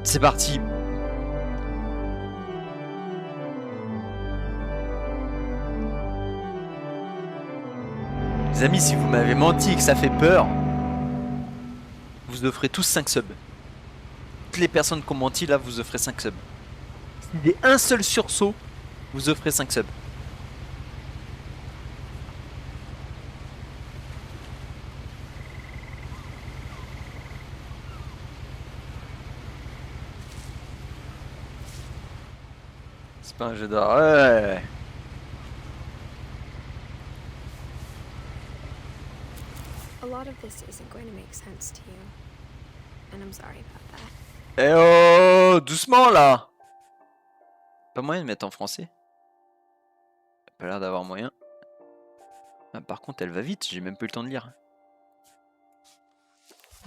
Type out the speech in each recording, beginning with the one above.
C'est parti. Les amis, si vous m'avez menti et que ça fait peur, vous offrez tous 5 subs. Toutes les personnes qui ont menti là, vous offrez 5 subs. S'il y a un seul sursaut, vous offrez 5 subs. C'est pas un jeu d'or. Ouais. A lot of this isn't going to make sense to you, and I'm sorry about that. Eh oh, doucement là. Pas moyen de mettre en français. Pas l'air d'avoir moyen. Ah, par contre, elle va vite, j'ai même pas eu le temps de lire.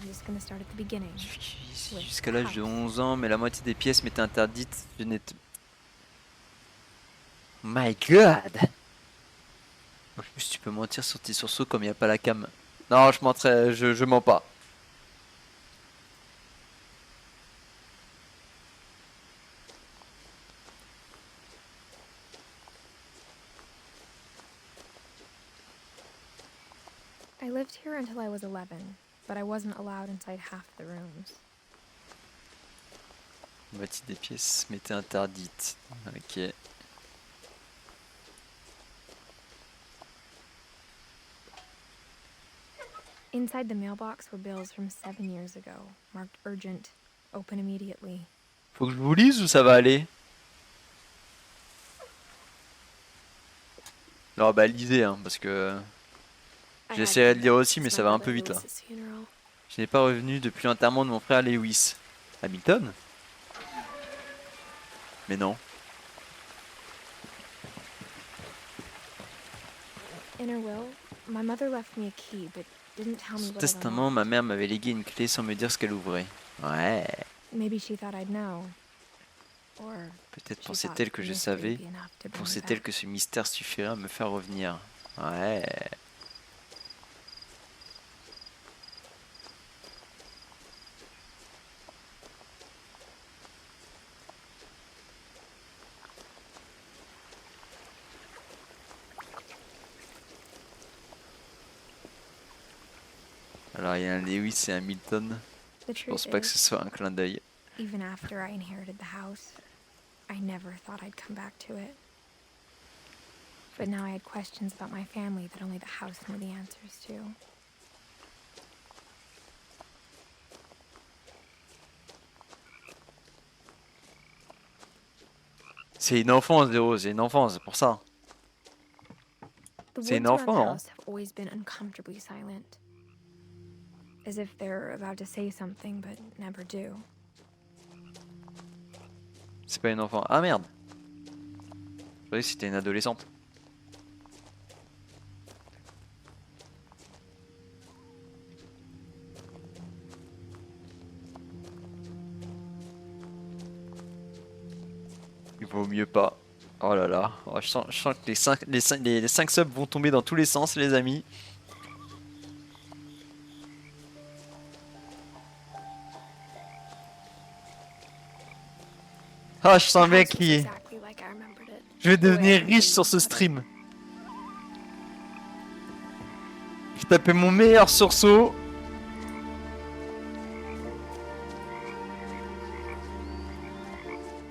I'm just gonna start at the beginning. Je suis ici jusqu'à l'âge de 11 ans, mais la moitié des pièces m'étaient interdites. Je n'étais... My God! En plus, tu peux mentir sur tes sursauts comme il n'y a pas la cam. Non, je mentirais, je mens pas. I lived here until I was 11, but I wasn't allowed inside half the rooms. La moitié des pièces m'étaient interdites. Ok. Inside the mailbox were bills from 7 years ago, marked urgent, open immediately. Faut que je vous lise ou ça va aller? Non, bah lisez, hein, parce que... J'essaierai de lire aussi, mais ça va un peu vite là. Je n'ai pas revenu depuis l'enterrement de mon frère Lewis. Hamilton? Mais non. In her will, my mother left me a key, but didn't tell me Son what it testament, ma mère m'avait légué une clé sans me dire ce qu'elle ouvrait. Ouais. Maybe she thought I'd know. Or Peut-être she pensait-elle thought que the je mystery savais. would be enough to bring me Pensait-elle back. que ce mystère suffirait à me faire revenir. Ouais. Alors il y a un Lewis et un Milton. The Je pense truth pas que is, ce soit un clin d'œil. even after I inherited the house, I never thought I'd come back to it. But now I had questions about my family that only the house knew the answers to. C'est une enfance, Zéro, c'est une enfance, c'est pour ça. The C'est une woods around the enfant, hein. house have always been uncomfortably silent. As if they're about to say something but never do. C'est pas une enfant. Ah merde. Je croyais que c'était une adolescente. Il vaut mieux pas. Oh là là. Oh, je sens que les 5 subs vont tomber dans tous les sens, les amis. Ah, je sens bien qui est. Exactly like I remembered it. Je vais The way I devenir had riche dreamed sur ce about it. stream. Je tapais mon meilleur sursaut.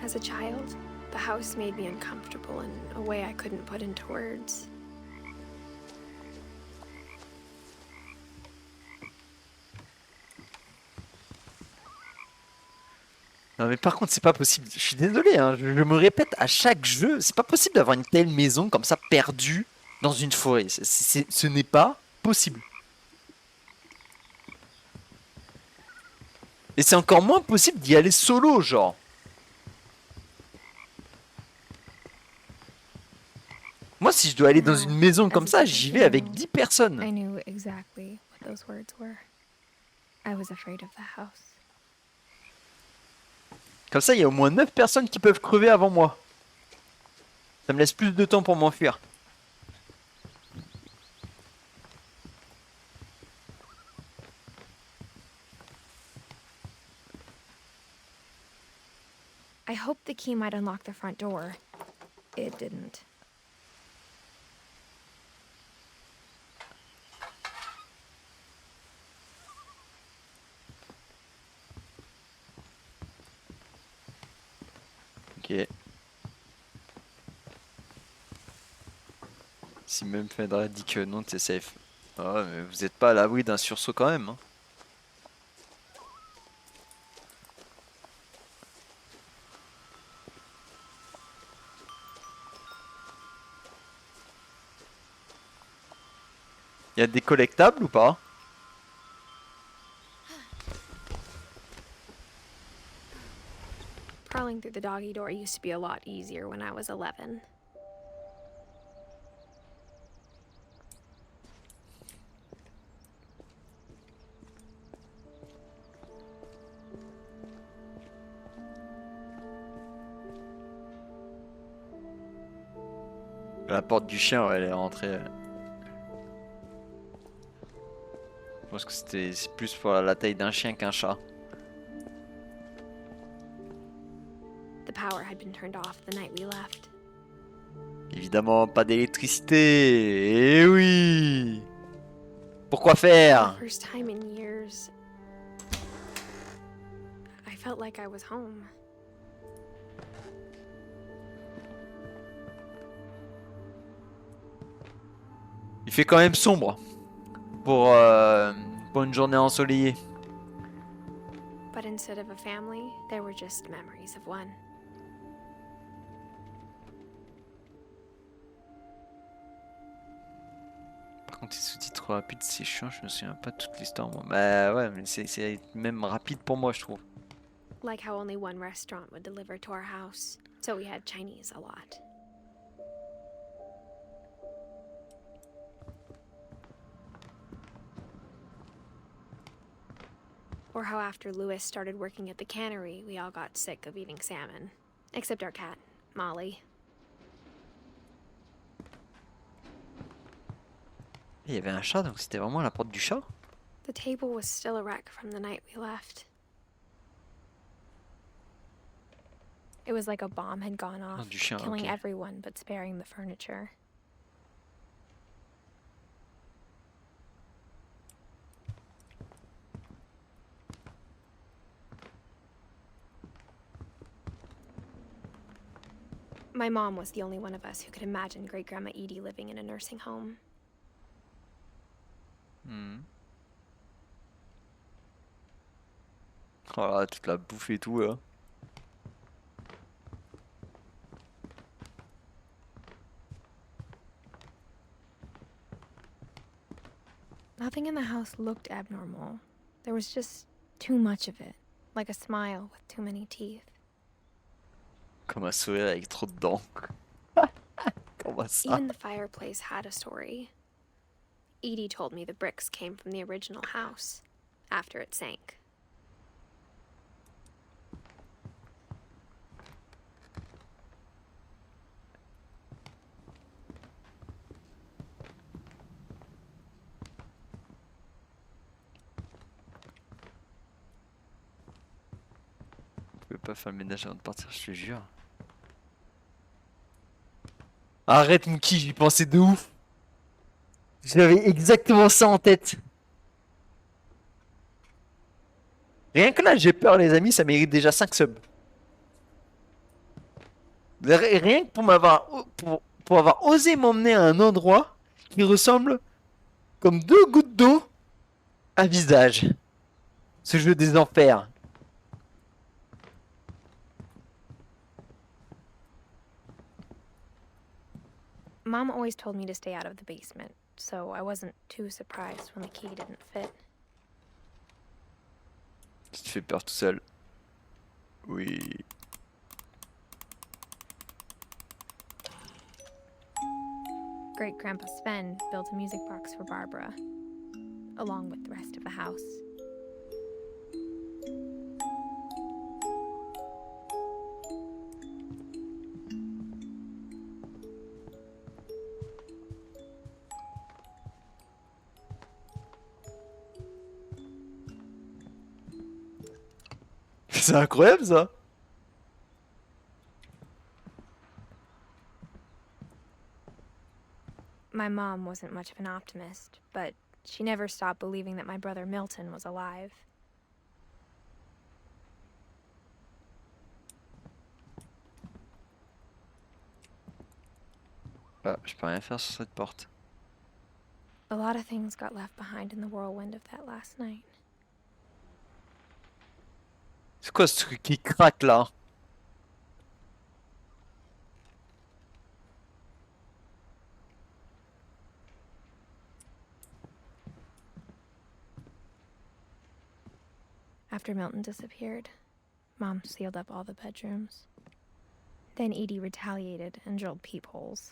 As a child, the house made me uncomfortable in a way I couldn't put into words. Non mais par contre c'est pas possible, je suis désolé, hein, je me répète à chaque jeu, c'est pas possible d'avoir une telle maison comme ça perdue dans une forêt, ce n'est pas possible. Et c'est encore moins possible d'y aller solo genre. Moi si je dois aller dans une maison comme ça, j'y vais avec 10 personnes. I knew exactly what those words were. I was afraid of the house. Comme ça il y a au moins 9 personnes qui peuvent crever avant moi. Ça me laisse plus de temps pour m'enfuir. I hoped the key might unlock the front door. It didn't. Ok. Si même Fedra dit que non, t'es safe. Ah ouais, mais vous êtes pas à l'abri d'un sursaut quand même. Hein. Y a des collectables ou pas? Crawling through the doggy door used to be a lot easier when I was 11. La porte du chien, ouais, elle est rentrée. Je pense que c'est plus pour la taille d'un chien qu'un chat. The power had been turned off the night we left. Évidemment, pas d'électricité. Eh oui. Pourquoi For faire? the first time in years, I felt like I was home. Il fait quand même sombre pour une journée ensoleillée. But instead of a family, there were just memories of one. Par contre, les sous-titres rapides, c'est chiant, je me souviens pas de toute l'histoire moi. Bah ouais, mais c'est même rapide pour moi, je trouve. Like how only one restaurant would deliver to our house, so we had Chinese a lot. Or how after Louis started working at the cannery, we all got sick of eating salmon. Except our cat, Molly. Il y avait un chat, donc c'était vraiment la porte du chat. The table was still a wreck from the night we left. It was like a bomb had gone off, du chien, killing ok. everyone but sparing the furniture. My mom was the only one of us who could imagine Great Grandma Edie living in a nursing home. Oh là, toute la bouffe et tout là. Nothing in the house looked abnormal. There was just too much of it, like a smile with too many teeth. Comme un sourire avec trop de dents. Comment ça? Even the fireplace had a story. Edie told me the bricks came from the original house, after it sank. Je peux pas faire le ménage avant de partir, je te jure. Arrête Mookie, j'y pensais de ouf. J'avais exactement ça en tête. Rien que là, j'ai peur les amis, ça mérite déjà 5 subs. Rien que pour avoir osé m'emmener à un endroit qui ressemble comme 2 gouttes d'eau à visage. Ce jeu des enfers. Mom always told me to stay out of the basement, so I wasn't too surprised when the key didn't fit. Tu te fais peur tout seul. Oui. Great Grandpa Sven built a music box for Barbara, along with the rest of the house. C'est incroyable ça. My mom wasn't much of an optimist, but she never stopped believing that my brother Milton was alive. Ah, je peux rien faire sur cette porte. A lot of things got left behind in the whirlwind of that last night. C'est quoi ce truc qui craque là? After Milton disappeared, Mom sealed up all the bedrooms. Then Edie retaliated and drilled peepholes.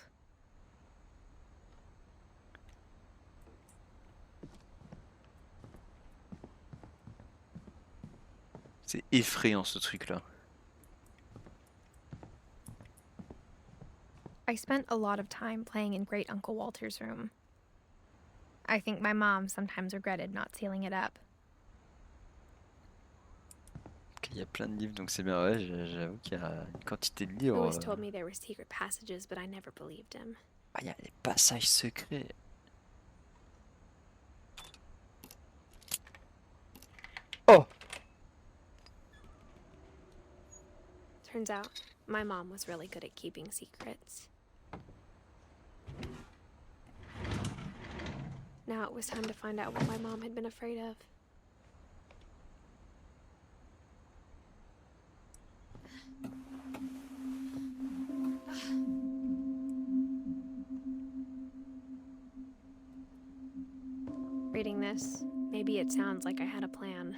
C'est effrayant ce truc là. I spent a lot of time playing in Great Uncle Walter's room. I think my mom sometimes regretted not sealing it up. Il y a plein de livres donc c'est bien. Ouais, j'avoue qu'il y a une quantité de He livres. always told me there were secret passages, but I never believed him. Ah, il y a des passages secrets. Oh! Turns out, my mom was really good at keeping secrets. Now it was time to find out what my mom had been afraid of. Reading this, maybe it sounds like I had a plan.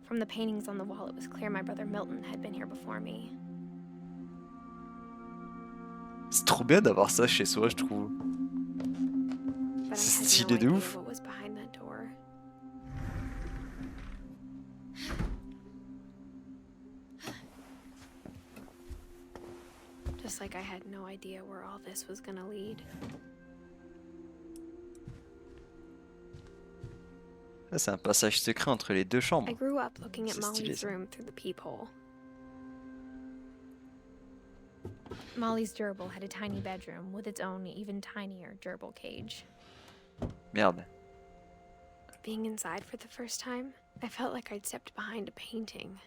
From the paintings on the wall, it was clear my brother Milton had been here before me. C'est trop bien d'avoir ça chez soi, je trouve. But I C'est had stylé no de idea ouf. what was behind that door. Just like I had no idea where all this was gonna lead. Là, c'est un passage secret entre les deux chambres. I grew up looking at C'est stylé, Molly's ça. room through the peephole. Molly's gerbil had a tiny bedroom with its own even tinier gerbil cage. Merde. Being inside for the first time, I felt like I'd stepped behind a painting.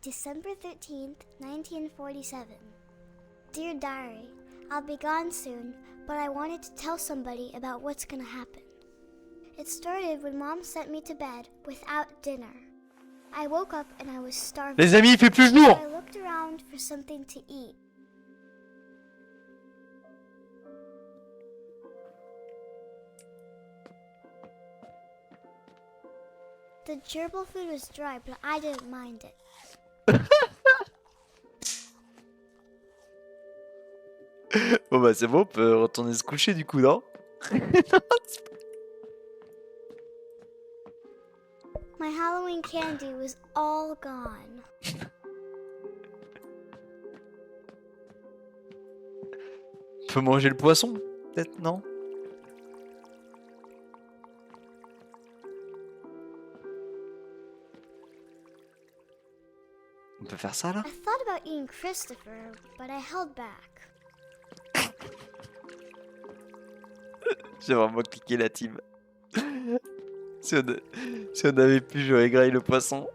December 13th, 1947. Dear Diary, I'll be gone soon, but I wanted to tell somebody about what's gonna happen. It started when Mom sent me to bed without dinner. I woke up and I was starving. Les amis, il fait plus So jour! I looked around for something to eat. The gerbil food was dry, but I didn't mind it. Bon bah c'est bon, on peut retourner se coucher du coup, non? My Halloween candy was all gone. On peut manger le poisson? Peut-être, non? On peut faire ça là? I thought about eating Christopher, but I held back. J'ai vraiment cliqué la team. Si on avait pu, j'aurais graillé le poisson.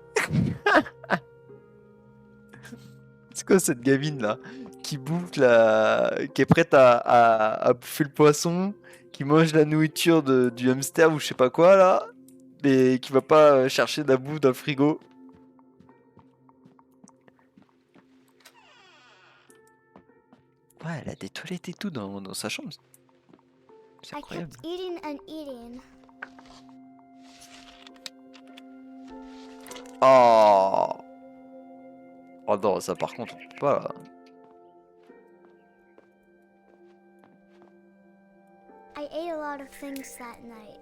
C'est quoi cette gamine là? Qui bouffe qui est prête à bouffer le poisson, qui mange la nourriture du hamster ou je sais pas quoi là, mais qui va pas chercher de la bouffe dans le frigo. Ouais, elle a des toilettes et tout dans sa chambre. C'est I incroyable. kept eating and eating. Oh! Oh non, ça par contre, on peut pas là. I ate a lot of things that night.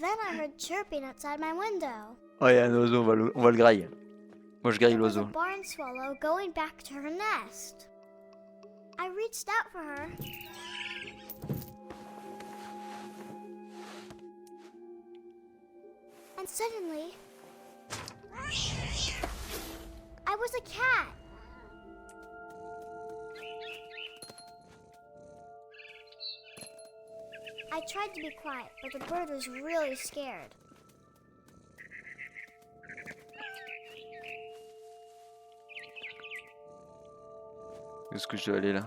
Then I heard chirping outside my window. Oh, il y a un oiseau, on va le grailler. Moi, je grille It was a l'oiseau. barn swallow going back to her nest. I reached out for her. And suddenly, I was a cat. I tried to be quiet, but the bird was really scared. Où est-ce que je dois aller là?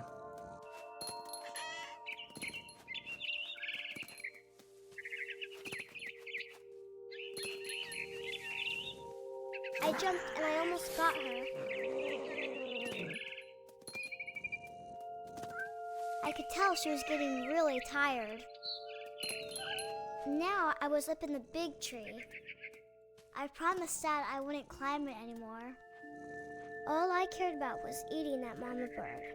I jumped and I almost got her. I could tell she was getting really tired. Now I was up in the big tree. I promised Dad I wouldn't climb it anymore. All I cared about was eating that mama bird.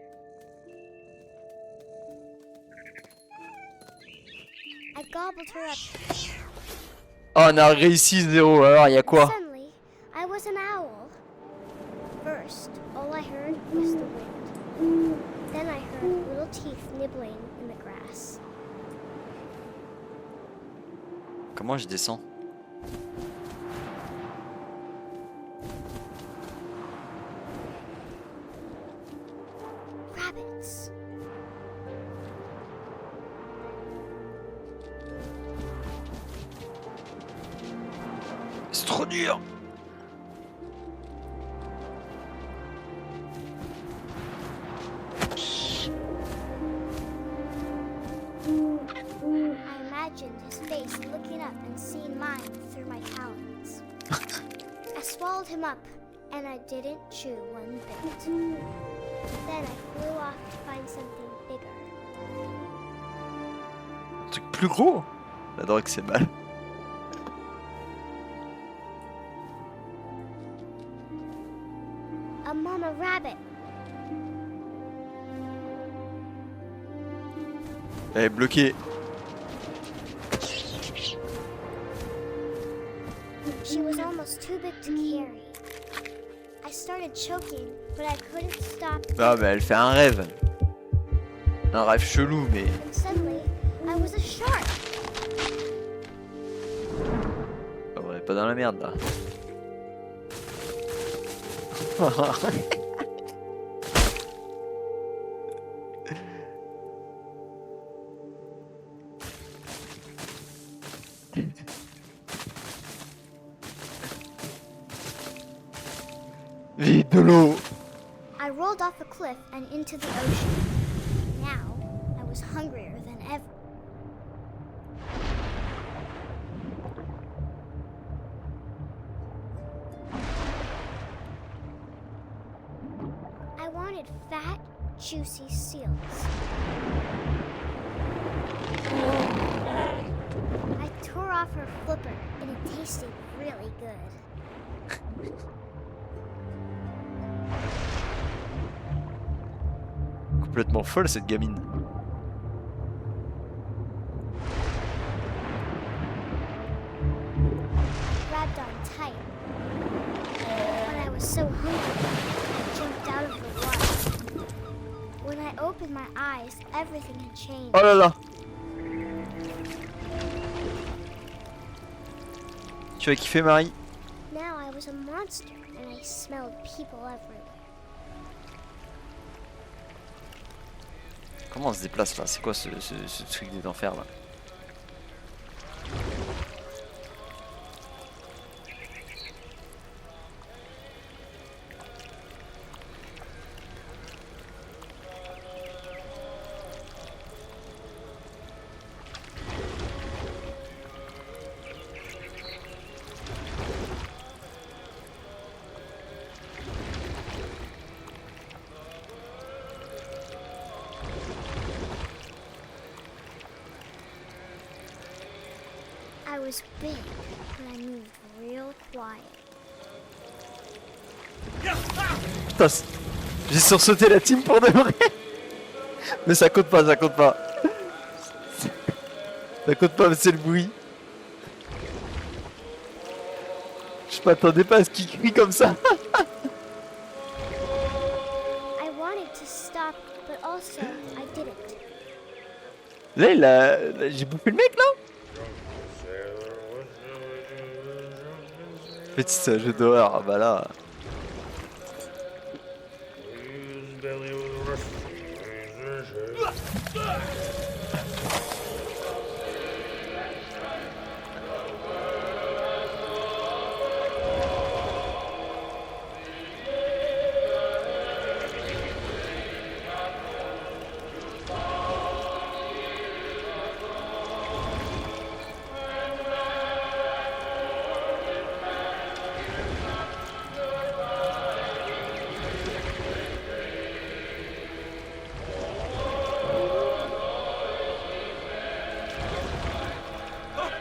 I gobbled her up. Oh, on a réussi 0. Alors, il y a quoi? Suddenly, I was an owl. First, all I heard was the wind. Then I heard little teeth nibbling in the grass. Comment je descends? Rabbits. C'est trop dur. I imagined his face looking up and seeing mine through my talons. I swallowed him up, and I didn't chew one bit. Then I flew off to find something bigger. Un truc plus gros? J'adore que c'est mal. A mama rabbit. Elle est bloquée. She was almost too big to carry. I started choking, but I couldn't stop. Ah, mais elle fait un rêve. Un rêve chelou, mais. And suddenly, I was a shark. On est pas dans la merde là. Vite de l'eau. I rolled off a cliff and into the ocean. Now, I was hungrier than ever. I wanted fat, juicy seals. I tore off her flipper, and it tasted really good. Complètement folle cette gamine. Grabbed on tight. When I was so hungry, I jumped out of the water. When I opened my eyes, everything had changed. Oh là là. Tu as kiffé Marie? Now I was a monster, and I smelled people everywhere. Comment on se déplace là? C'est quoi ce truc d'enfer là? I was big, but I moved real quiet. Putain, j'ai sursauté la team pour de vrai. Mais ça compte pas, ça compte pas. Ça compte pas, c'est le bruit. Je Je m'attendais pas à ce qu'il crie comme ça. I wanted to stop, but also I didn't. Là, j'ai bouffé le mec là. Petit singe d'horreur, ah bah là.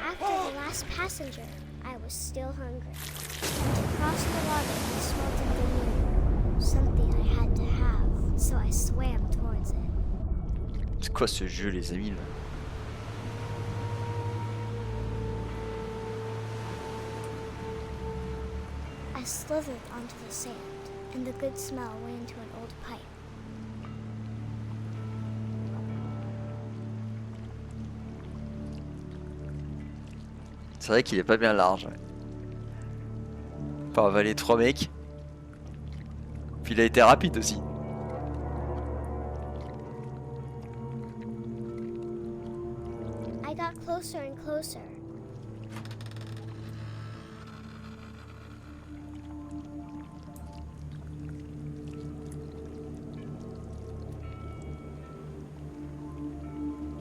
After the last passenger, I was still hungry. To cross the water, I smelled something new. Something I had to have, so I swam towards it. C'est quoi ce jeu, les amis là? I slithered onto the sand, and the good smell went into an old pipe. C'est vrai qu'il est pas bien large. Ouais. Faut avaler 3 mecs. Puis il a été rapide aussi. I got closer and closer.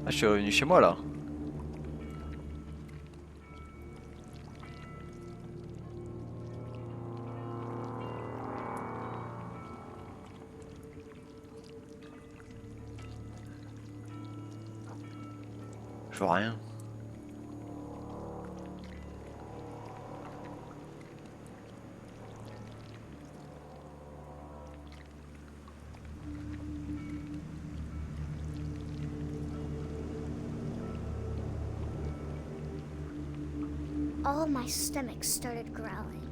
Ah, je suis revenu chez moi là. Je vois rien. All of my stomach started growling.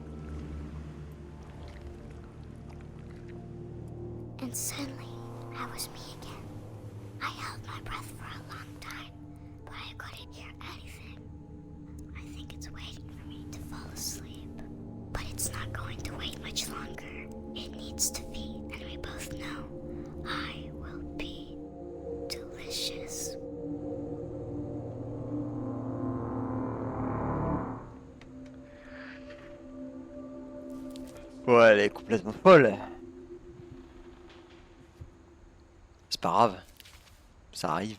And suddenly, I was me again. I held my breath for a long time, but I couldn't hear anything. I think it's waiting for me to fall asleep. But it's not going to wait much longer. It needs to feed, and we both know I will be delicious. Ouais, elle est complètement folle. C'est pas grave. Ça arrive.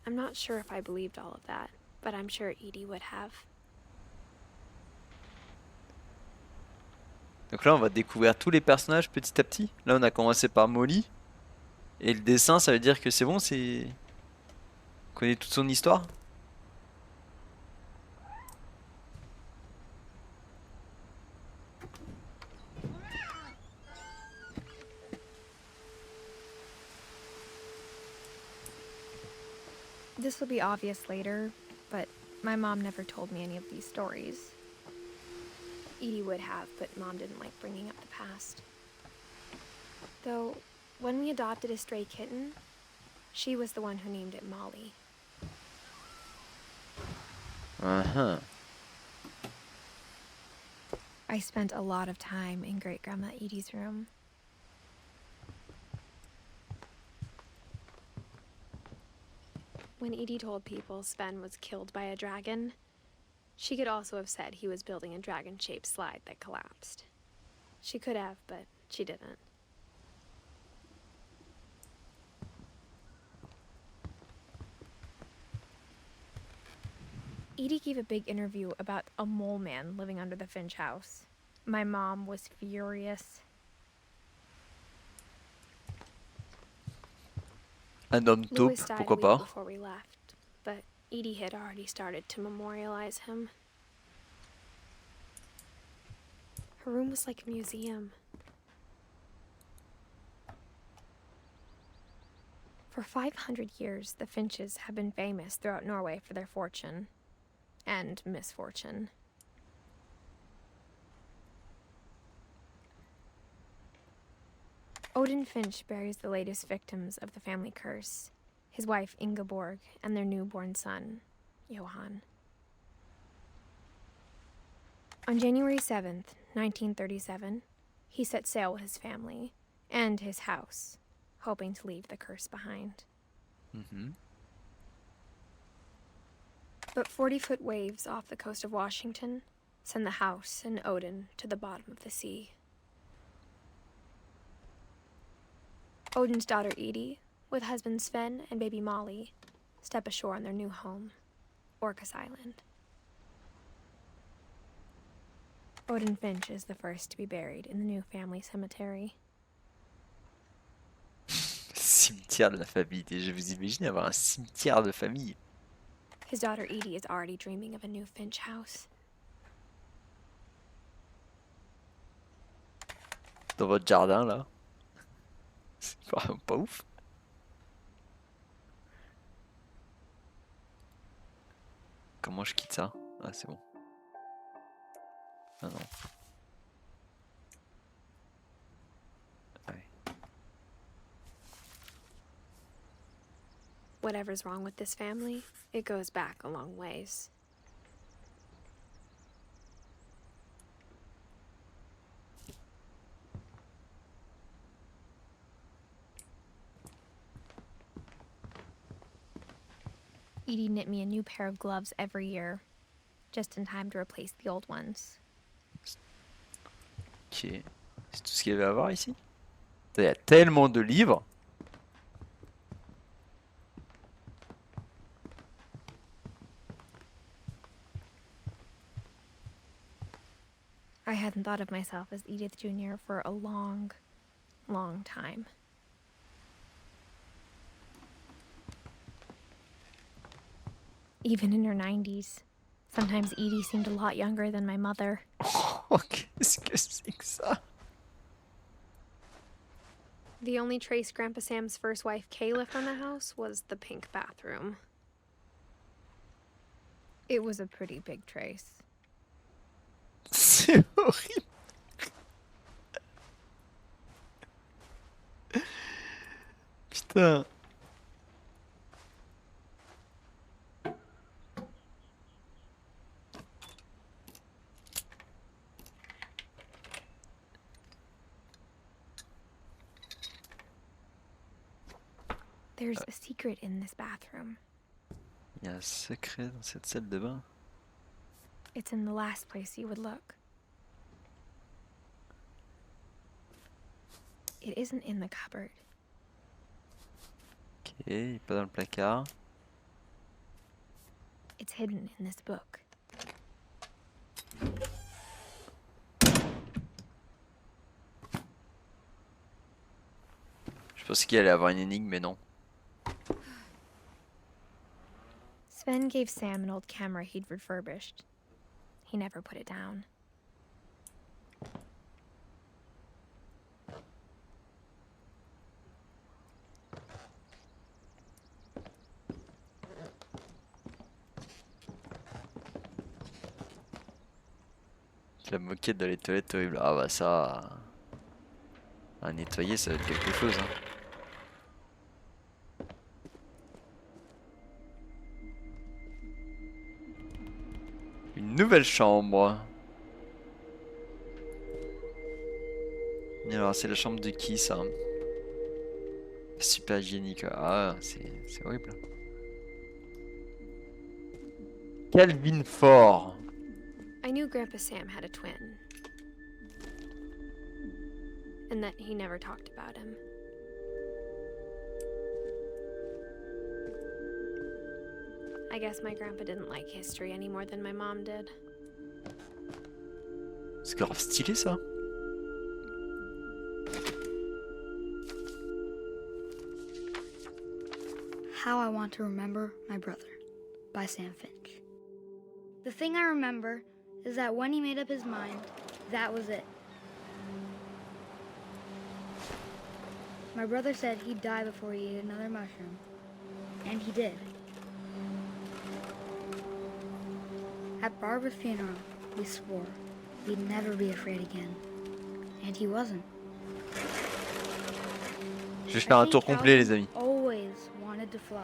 I'm not sure if I believed all of that, but I'm sure Edie would have. Donc là, on va découvrir tous les personnages petit à petit. Là, on a commencé par Molly. Et le dessin, ça veut dire que c'est bon, c'est... On connaît toute son histoire. This will be obvious later, but my mom never told me any of these stories. Edie would have, but Mom didn't like bringing up the past. Though, when we adopted a stray kitten, she was the one who named it Molly. Uh-huh. I spent a lot of time in Great-Grandma Edie's room. When Edie told people Sven was killed by a dragon, she could also have said he was building a dragon-shaped slide that collapsed. She could have, but she didn't. Edie gave a big interview about a mole man living under the Finch house. My mom was furious. Un homme taupe, Louis died a pourquoi week pas. before we left, but Edie had already started to memorialize him. Her room was like a museum. For 500 years, the Finches have been famous throughout Norway for their fortune and misfortune. Odin Finch buries the latest victims of the family curse, his wife Ingeborg and their newborn son, Johann. On January 7th, 1937, he set sail with his family and his house, hoping to leave the curse behind. Mhm. But 40-foot waves off the coast of Washington send the house and Odin to the bottom of the sea. Odin's daughter Edie, with husband Sven and baby Molly, step ashore on their new home, Orcas Island. Odin Finch is the first to be buried in the new family cemetery. Cimetière de la famille. Je vous imagine avoir un cimetière de famille. His daughter Edie is already dreaming of a new Finch house. Dans votre jardin, là. C'est vraiment pas ouf. Comment je quitte ça? Ah, c'est bon. Ah non. Ouais. Whatever's wrong with this family, it goes back a long ways. Edie knit me a new pair of gloves every year, just in time to replace the old ones. Ok. C'est tout ce qu'il y avait à voir ici? Il y a tellement de livres. I hadn't thought of myself as Edith Jr. for a long, long time. Even in her 90s, sometimes Edie seemed a lot younger than my mother. Oh, qu'est-ce que c'est que ça? The only trace Grandpa Sam's first wife Kay left on the house was the pink bathroom. It was a pretty big trace. C'est horrible. Putain. There's a secret in this bathroom. Il y a un secret dans cette salle de bain. It's in the last place you would look. It isn't in the cupboard. Ok, il est pas dans le placard. It's hidden in this book. Je pensais qu'il allait avoir une énigme, mais non. Sven gave Sam an old camera he'd refurbished. He never put it down. La moquette dans les toilettes horrible. Ah bah ça... À nettoyer, ça va être quelque chose. Hein. Une nouvelle chambre. Et alors c'est la chambre de qui ça? Super hygiénique. Ah c'est horrible. Calvin Ford. I knew Grandpa Sam had a twin. And that he never talked about him. I guess my grandpa didn't like history any more than my mom did. C'est grave stylé ça. How I Want to Remember My Brother by Sam Finch. The thing I remember is that when he made up his mind, that was it. My brother said he'd die before he ate another mushroom, and he did. At Barbara's funeral, we swore we'd never be afraid again, and he wasn't. Je vais faire un tour complet, les amis. Always wanted to fly.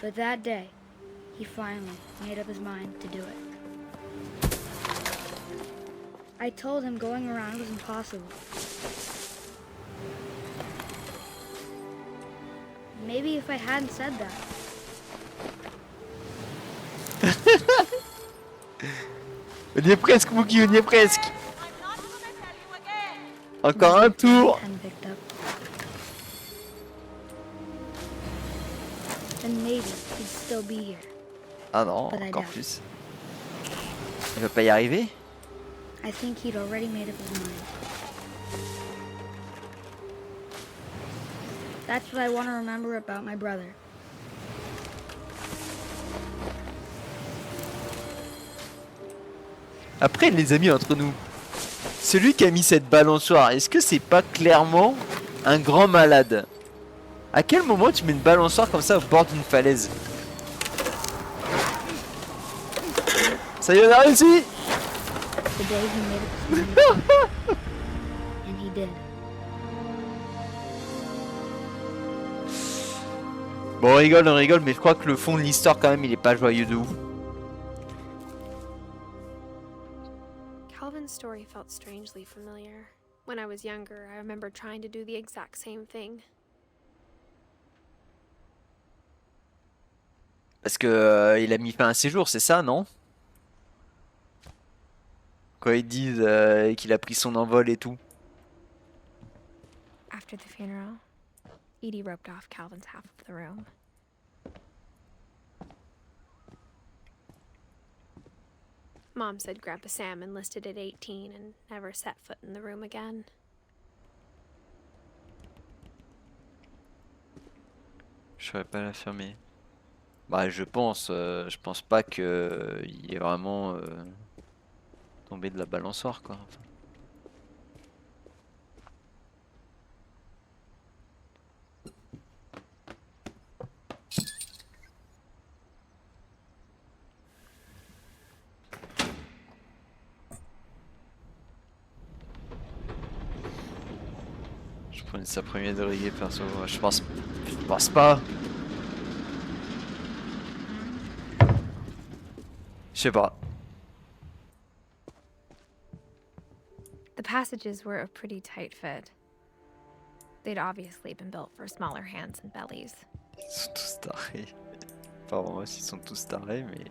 But that day, he finally made up his mind to do it. I told him going around was impossible. Maybe if I hadn't said that. On y est presque, Mookie, on y est presque. Encore un tour. Hadn't picked up. Then maybe he'd still be here. Ah non, But I encore doubt. plus. Il va pas y arriver? I think he'd already made up his mind. That's what I want to remember about my brother. Après, les amis, entre nous, celui qui a mis cette balançoire, est-ce que c'est pas clairement un grand malade? À quel moment tu mets une balançoire comme ça au bord d'une falaise? Ça y est, on a réussi! The day he made up his mind. And he did. Bon, on rigole, mais je crois que le fond de l'histoire, quand même, il est pas joyeux de ouf. Calvin's story felt strangely familiar. When I was younger, I remember trying to do the exact same thing. Parce que il a mis fin à ses jours, c'est ça, non? Quand ils disent qu'il a pris son envol et tout. After the funeral, Edie roped off Calvin's half of the room. Mom said Grandpa Sam enlisted at 18 and never set foot in the room again. Je saurais pas l'affirmer. Bah, je pense pas que il est vraiment tombé de la balançoire, quoi. Enfin. Je prenais sa première d'oreiller perso. Je pense pas. Je sais pas. The passages were a pretty tight fit. They'd obviously been built for smaller hands and bellies. Ils sont tous tarés. Enfin, moi aussi, ils sont tous tarés, mais.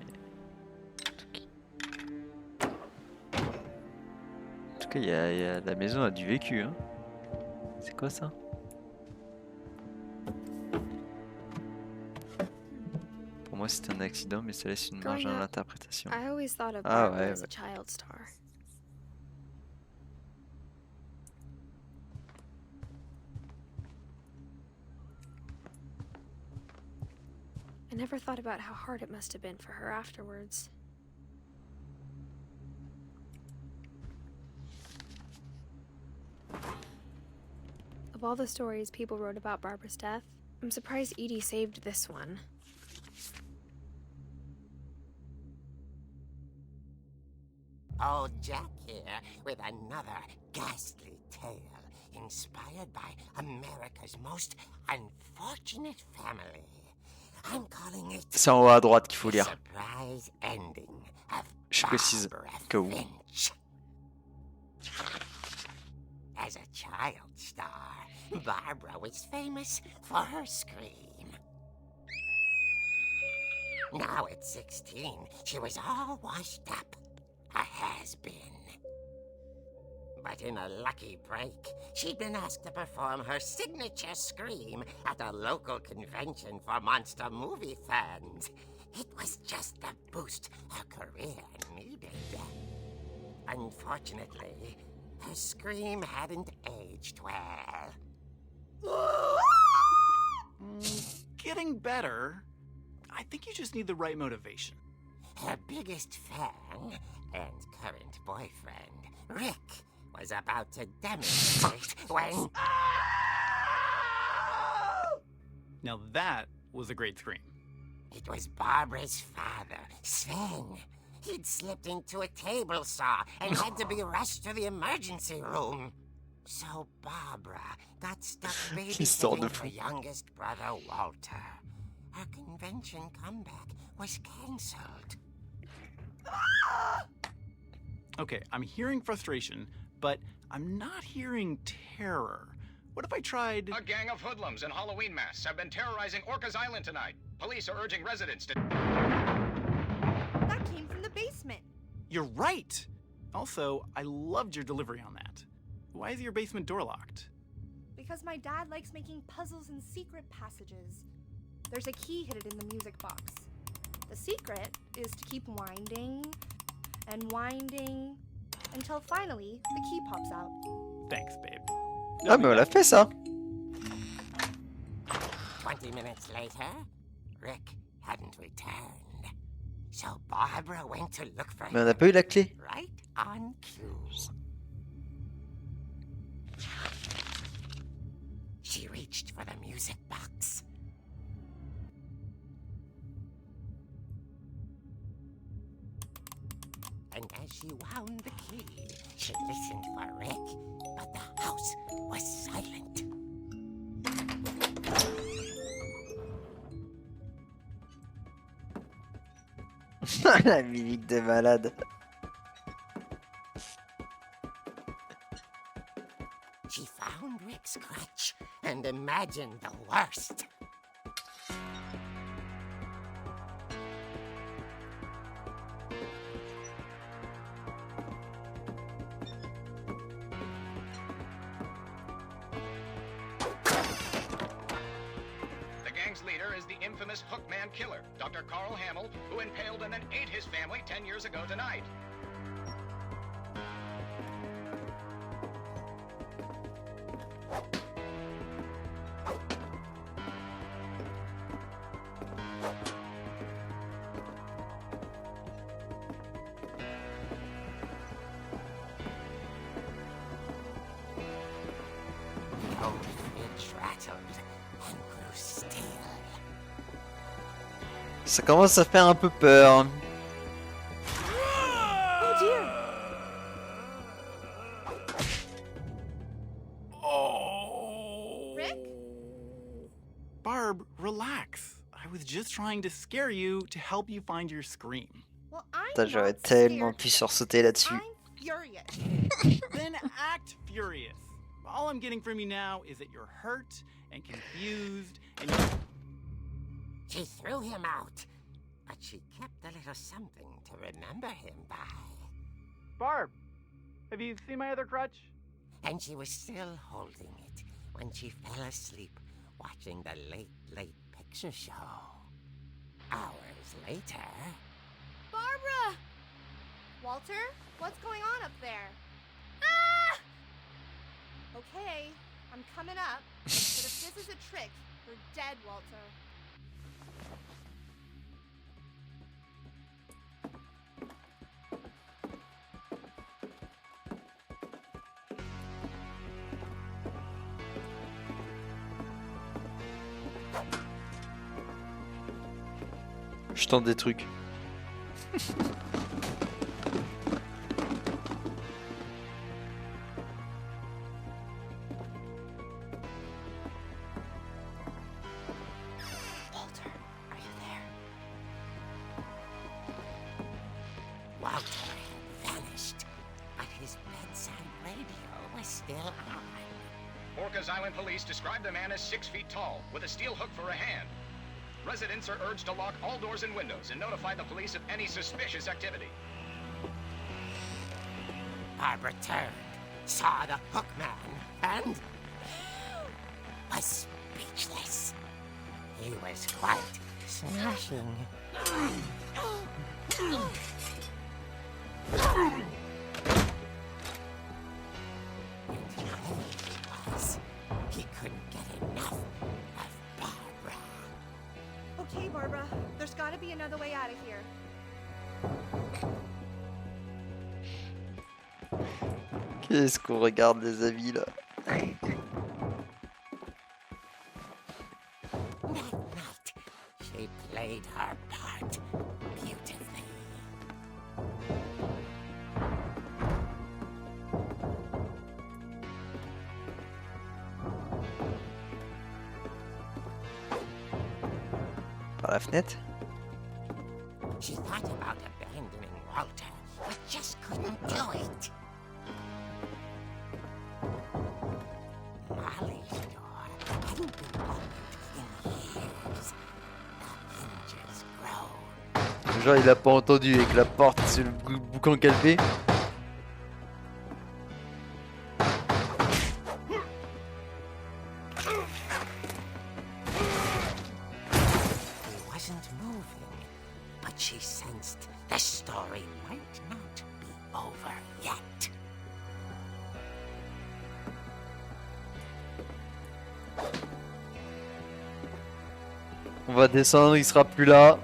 En tout cas, la maison a du vécu, hein. C'est quoi ça? Pour moi, c'était un accident, mais ça laisse une marge à l'interprétation. I always thought of Ah, Barbara ouais, as a ouais. child star. I never thought about how hard it must have been for her afterwards. Of all the stories people wrote about Barbara's death, I'm surprised Edie saved this one. Old Jack here with another ghastly tale inspired by America's most unfortunate family. I'm calling it C'est en haut à droite qu'il faut The lire. Surprise Ending of Je précise Barbara que oui. Finch. As a child star, Barbara was famous for her scream. Now at 16, she was all washed up. A has-been. But in a lucky break, she'd been asked to perform her signature scream at a local convention for monster movie fans. It was just the boost her career needed. Unfortunately, her scream hadn't aged well. Getting better. I think you just need the right motivation. Her biggest fan and current boyfriend, Rick, was about to demonstrate when... Now that was a great scream. It was Barbara's father, Sven. He'd slipped into a table saw and had to be rushed to the emergency room. So Barbara got stuck Histoire de babysitting fou. her youngest brother, Walter. Her convention comeback was cancelled. Okay, I'm hearing frustration, but I'm not hearing terror. What if I tried... A gang of hoodlums in Halloween masks have been terrorizing Orcas Island tonight. Police are urging residents to... That came from the basement. You're right! Also, I loved your delivery on that. Why is your basement door locked? Because my dad likes making puzzles and secret passages. There's a key hidden in the music box. The secret is to keep winding and winding until finally the key pops out. Thanks, babe. Ah mais on l'a fait ça. 20 minutes later, Rick hadn't returned. So Barbara went to look for Mais on him n'a pas eu la clé. right on cue. She reached for the music box. And as she wound the key, she listened for Rick, but the house was silent. La musique de malade. She found Rick's crutch and imagined the worst. The gang's leader is the infamous Hookman killer, Dr. Carl Hamill, who impaled and then ate his family 10 years ago tonight. The old fridge rattled and grew still. Ça commence à faire un peu peur. Oh dear! Oh! Rick? Barb, relax. I was just trying to scare you to help you find your scream. Well, I'm Putain, j'aurais not tellement scared. pu sursauter là-dessus. I'm furious. Then act furious. All I'm getting from you now is that you're hurt and confused and you... She threw him out, but she kept a little something to remember him by. Barb, have you seen my other crutch? And she was still holding it when she fell asleep watching the late picture show. Hours later... Barbara! Walter, what's going on up there? Ah! Okay, I'm coming up. But if this is a trick, you're dead, Walter. Je tente des trucs. Walter, are you there? Walter had vanished, but his bedside radio was still on. Orcas Island police describe the man as 6 feet tall, with a steel hook for a hand. Residents are urged to lock all doors and windows and notify the police of any suspicious activity. Barbara turned, saw the hook man, and was speechless. He was quite smashing. And he was. He couldn't get enough of Barbara. Okay, Barbara, there's gotta be another way out of here. Qu'est-ce qu'on regarde les avis là? That night, she played her part beautifully. Par la fenêtre. She thought about abandoning Walter, but just couldn't do it. Molly's door hadn't been opened in years. The hinges groaned. Genre il a pas entendu avec la porte sur le boucan qu'elle fait. He wasn't moving, but she sensed the story might not be over yet. On va descendre, il sera plus là.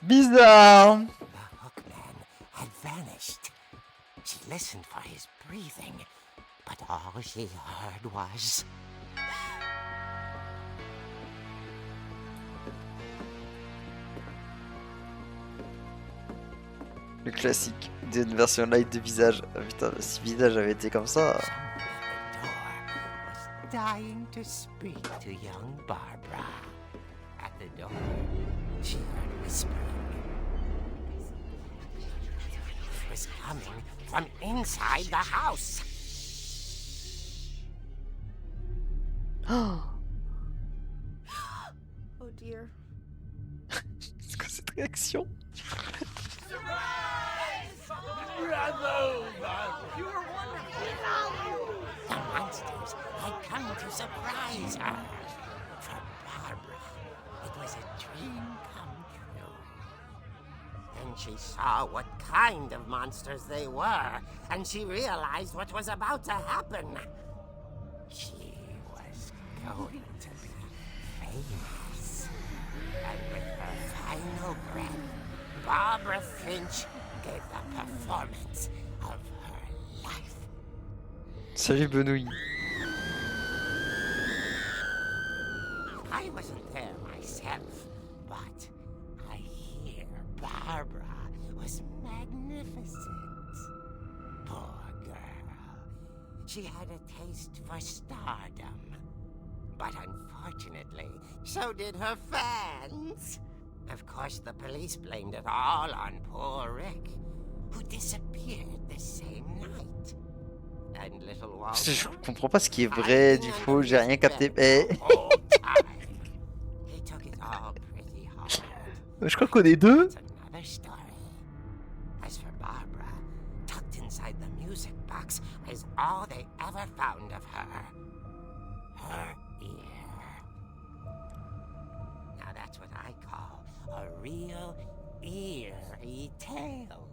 Bizarre. The hookman had vanished. She listened for his breathing, but all she heard was... Le classique d'une version light de visage. Ah, putain, si visage avait été comme ça. Someone at the door was dying to speak to young Barbara. At the door, she heard whispering. It was coming from inside the house. Oh, Oh dear. c'est quoi cette réaction? The monsters had come to surprise her. For Barbara, it was a dream come true. Then she saw what kind of monsters they were, and she realized what was about to happen. She was going to be famous. And with her final breath, Barbara Finch gave the performance of her life. Salut Benouille. I wasn't there myself, but I hear Barbara was magnificent. Poor girl. She had a taste for stardom. But unfortunately, so did her fans. Of course, the police blamed it all on poor Rick, who disappeared the same night. And little Walter... Je comprends pas ce qui est vrai, du faux, j'ai rien capté. Eh. He took it all pretty hard. Je crois qu'on est deux. That's another story. As for Barbara, tucked inside the music box was all they ever found of her. Her ear. Now that's what I call a real eerie tale.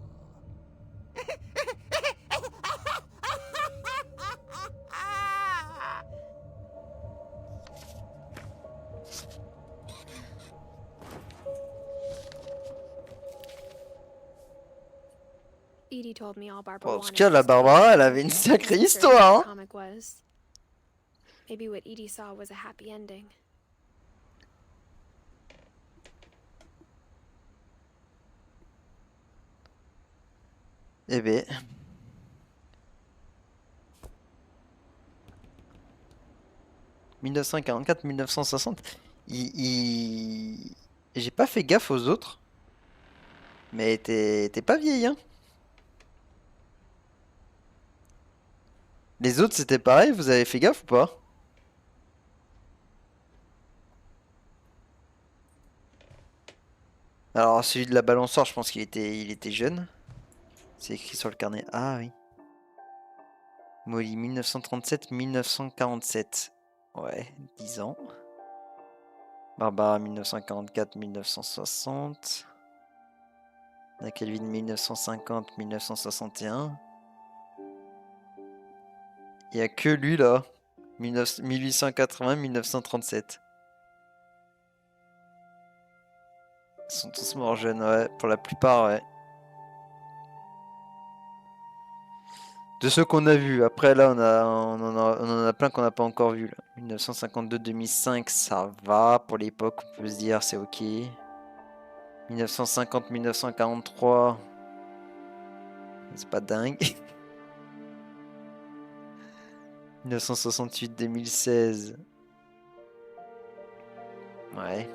Edie told me all Barbara Bon, en tout wanted cas, la was to Barbara, elle know avait une what sacrée the histoire, hein. comic was. Maybe what Edie saw was a happy ending. Eh ben. « 1944-1960. J'ai pas fait gaffe aux autres. Mais t'es pas vieille, hein. Les autres, c'était pareil, vous avez fait gaffe ou pas? Alors, celui de la balançoire, je pense il était jeune. C'est écrit sur le carnet. Ah oui. Molly, 1937-1947. Ouais, 10 ans. Barbara, 1944-1960. On a Kelvin, 1950-1961. Il n'y a que lui là. 1880-1937. Ils sont tous morts jeunes, ouais. Pour la plupart, ouais. De ceux qu'on a vus. Après, là, on en a plein qu'on n'a pas encore vus. 1952-2005, ça va. Pour l'époque, on peut se dire, c'est ok. 1950-1943, c'est pas dingue. 1968-2016, ouais.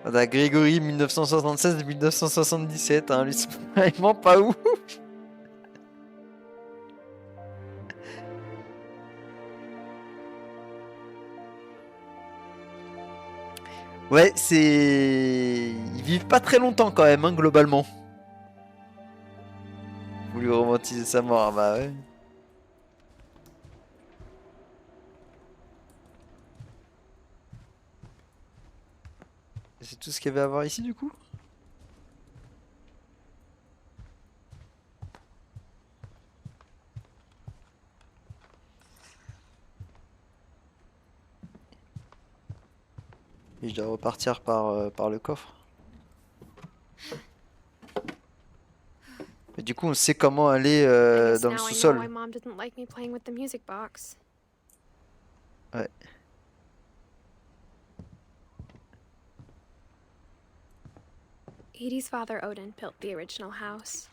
On a Grégory 1976-1977, hein, lui c'est vraiment pas ouf. Ouais, c'est... Ils vivent pas très longtemps quand même, hein, globalement. Vous lui romantiser sa mort, ah bah ouais. C'est tout ce qu'il y avait à voir ici du coup? Et je dois repartir par le coffre. Et du coup, on sait comment aller I guess dans le now I know why sous-sol. Mom didn't like me playing with the music box. Ouais. Edie's father Odin built the original house.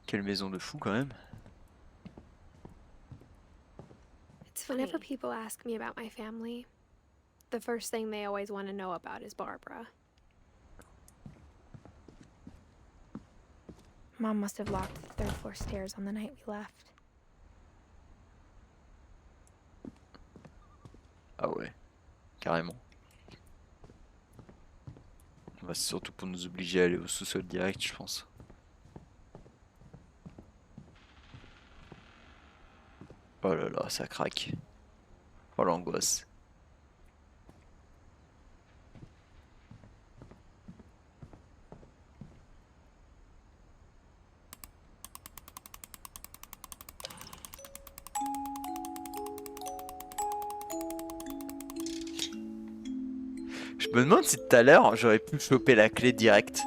Quelle maison de fou quand même. It's whenever people ask me about my family, the first thing they always want to know about is Barbara. Mom must have locked the third floor stairs on the night we left. Ah ouais, carrément. Bah, c'est surtout pour nous obliger à aller au sous-sol direct, je pense. Oh là là, ça craque. Oh l'angoisse. Je me demande si tout à l'heure j'aurais pu choper la clé directe.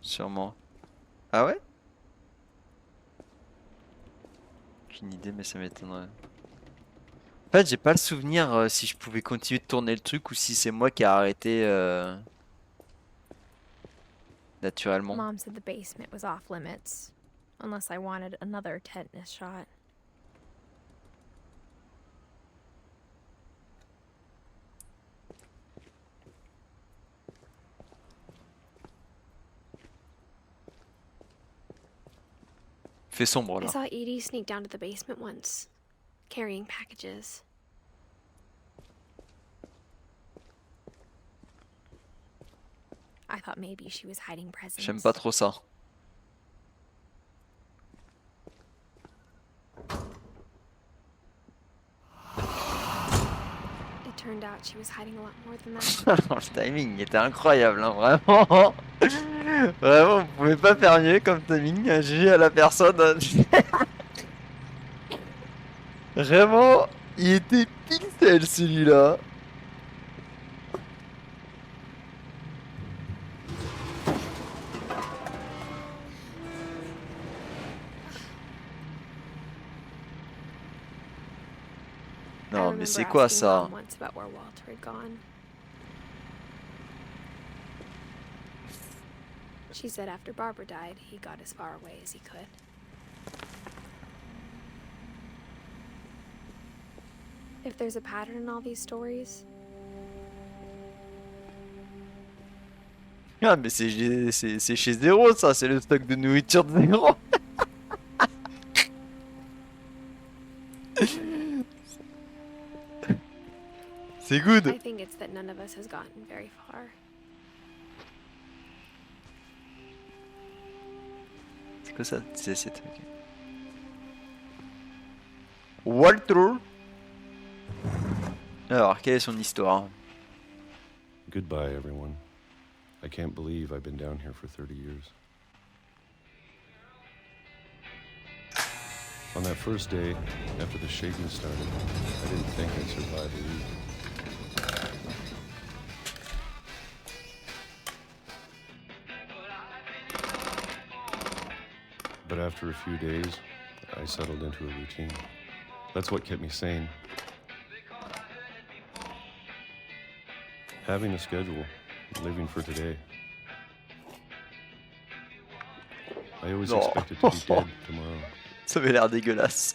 Sûrement. Ah ouais? Aucune idée, mais ça m'étonnerait. En fait, j'ai pas le souvenir si je pouvais continuer de tourner le truc ou si c'est moi qui ai arrêté naturellement. Mom said the basement was off limits, unless I wanted another tetanus shot. Fait sombre I là. saw Edie sneak down to the basement once, carrying packages. I thought maybe she was hiding presents. J'aime pas trop ça. It turned out she was hiding a lot more than that. Le timing était incroyable, hein, vraiment. Vraiment, vous pouvez pas faire mieux comme timing. GG à la personne. Vraiment, il était pixel celui-là. Non, mais c'est quoi ça? Once about where Walter had gone. She said after Barbara died, he got as far away as he could. If there's a pattern in all these stories, Ah, mais c'est chez Zéro ça, c'est le stock de nourriture de Zéro. C'est good. I think it's that none of us has gotten very far. C'est quoi ça? C'est ok. Walter. Alors, quelle est son histoire? Goodbye, everyone. I can't believe I've been down here for 30 years. On that first day, after the shaking started, I didn't think I'd survive a week. But after a few days, I settled into a routine. That's what kept me sane. Having a schedule, living for today. I always No. expected to be dead tomorrow. Ça avait l'air dégueulasse.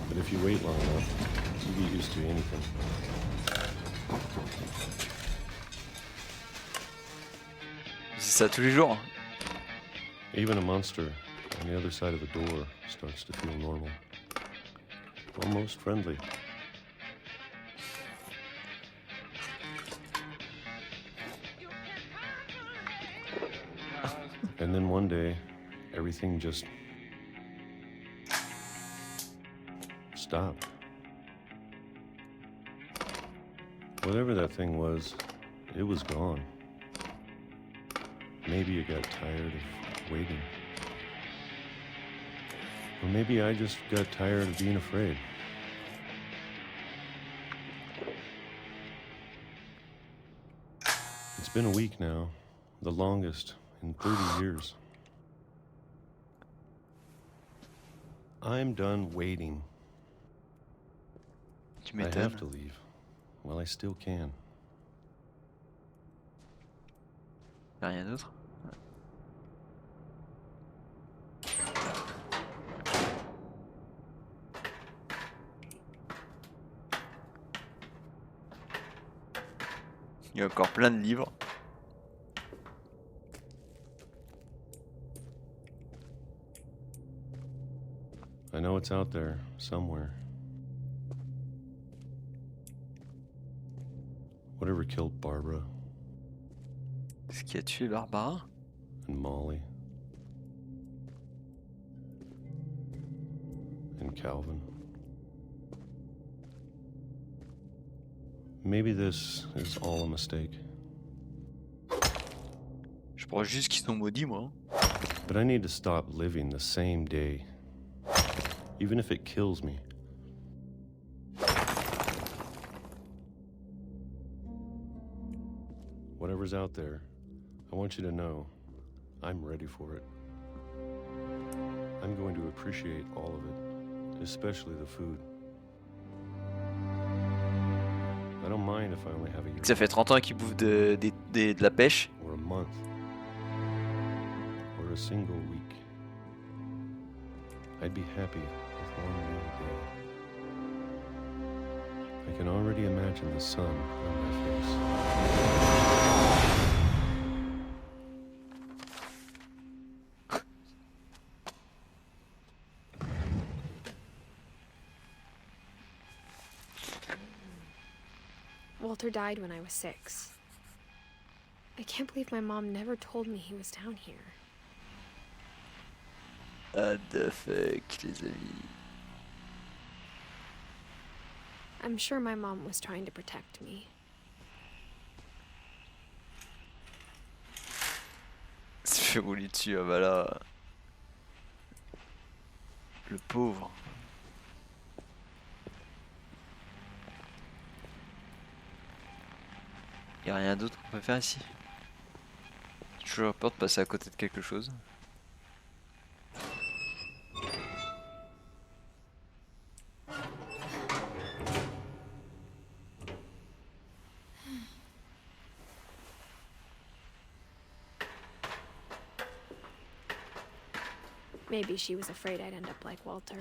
But if you wait long enough, you get used to anything. C'est ça tous les jours. Even a monster on the other side of the door starts to feel normal. Almost friendly. And then one day, everything just stopped. Whatever that thing was, it was gone. Maybe it got tired of waiting. Or maybe I just got tired of being afraid. It's been a week now, the longest in 30 years. I'm done waiting. Tu I have m'étonnes. to leave. Well, I still can. Y'a rien d'autre. Il y a encore plein de livres. I know it's out there, somewhere. Whatever killed Barbara Ce qui a tué Barbara. and Molly and Calvin. Maybe this is all a mistake, Je crois juste qu'ils sont maudits, moi. but I need to stop living the same day, even if it kills me. Whatever's out there, I want you to know I'm ready for it. I'm going to appreciate all of it, especially the food. I don't mind if I only have a year Ça fait 30 ans qu'ils bouffent de la pêche. or a month or a single week. I'd be happy with one more day. I can already imagine the sun on my face. Walter died when I was 6. I can't believe my mom never told me he was down here. What the fuck, les amis. I'm sure my mom was trying to protect me. Se fait rouler dessus, ah bah là. Le pauvre. Y'a rien d'autre qu'on peut faire ici. J'ai toujours peur de passer à côté de quelque chose. Maybe she was afraid I'd end up like Walter.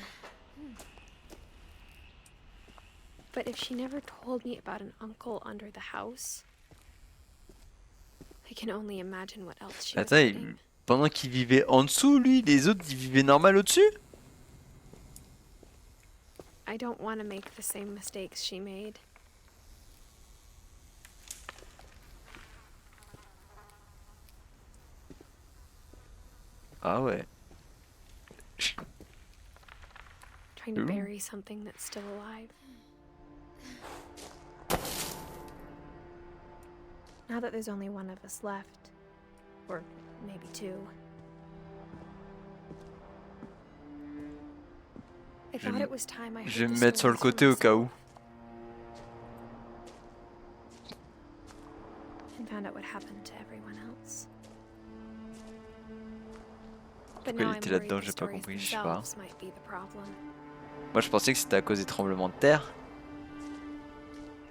But if she never told me about an uncle under the house, I can only imagine what else she was Attends, hiding. pendant qu'il vivait en dessous, lui, les autres, ils vivaient normal au-dessus? I don't want to make the same mistakes she made. Ah ouais. Trying to Ooh. bury something that's still alive. Now that there's only one of us left, or maybe two, I thought it was time I heard Je vais the me mettre sur le stories for côté au cas où. myself and found out what happened to everyone else. But Pourquoi now il I'm était worried là-dedans, the j'ai pas stories compris, je sais pas. themselves might be the problem. Moi je pensais que c'était à cause des tremblements de terre.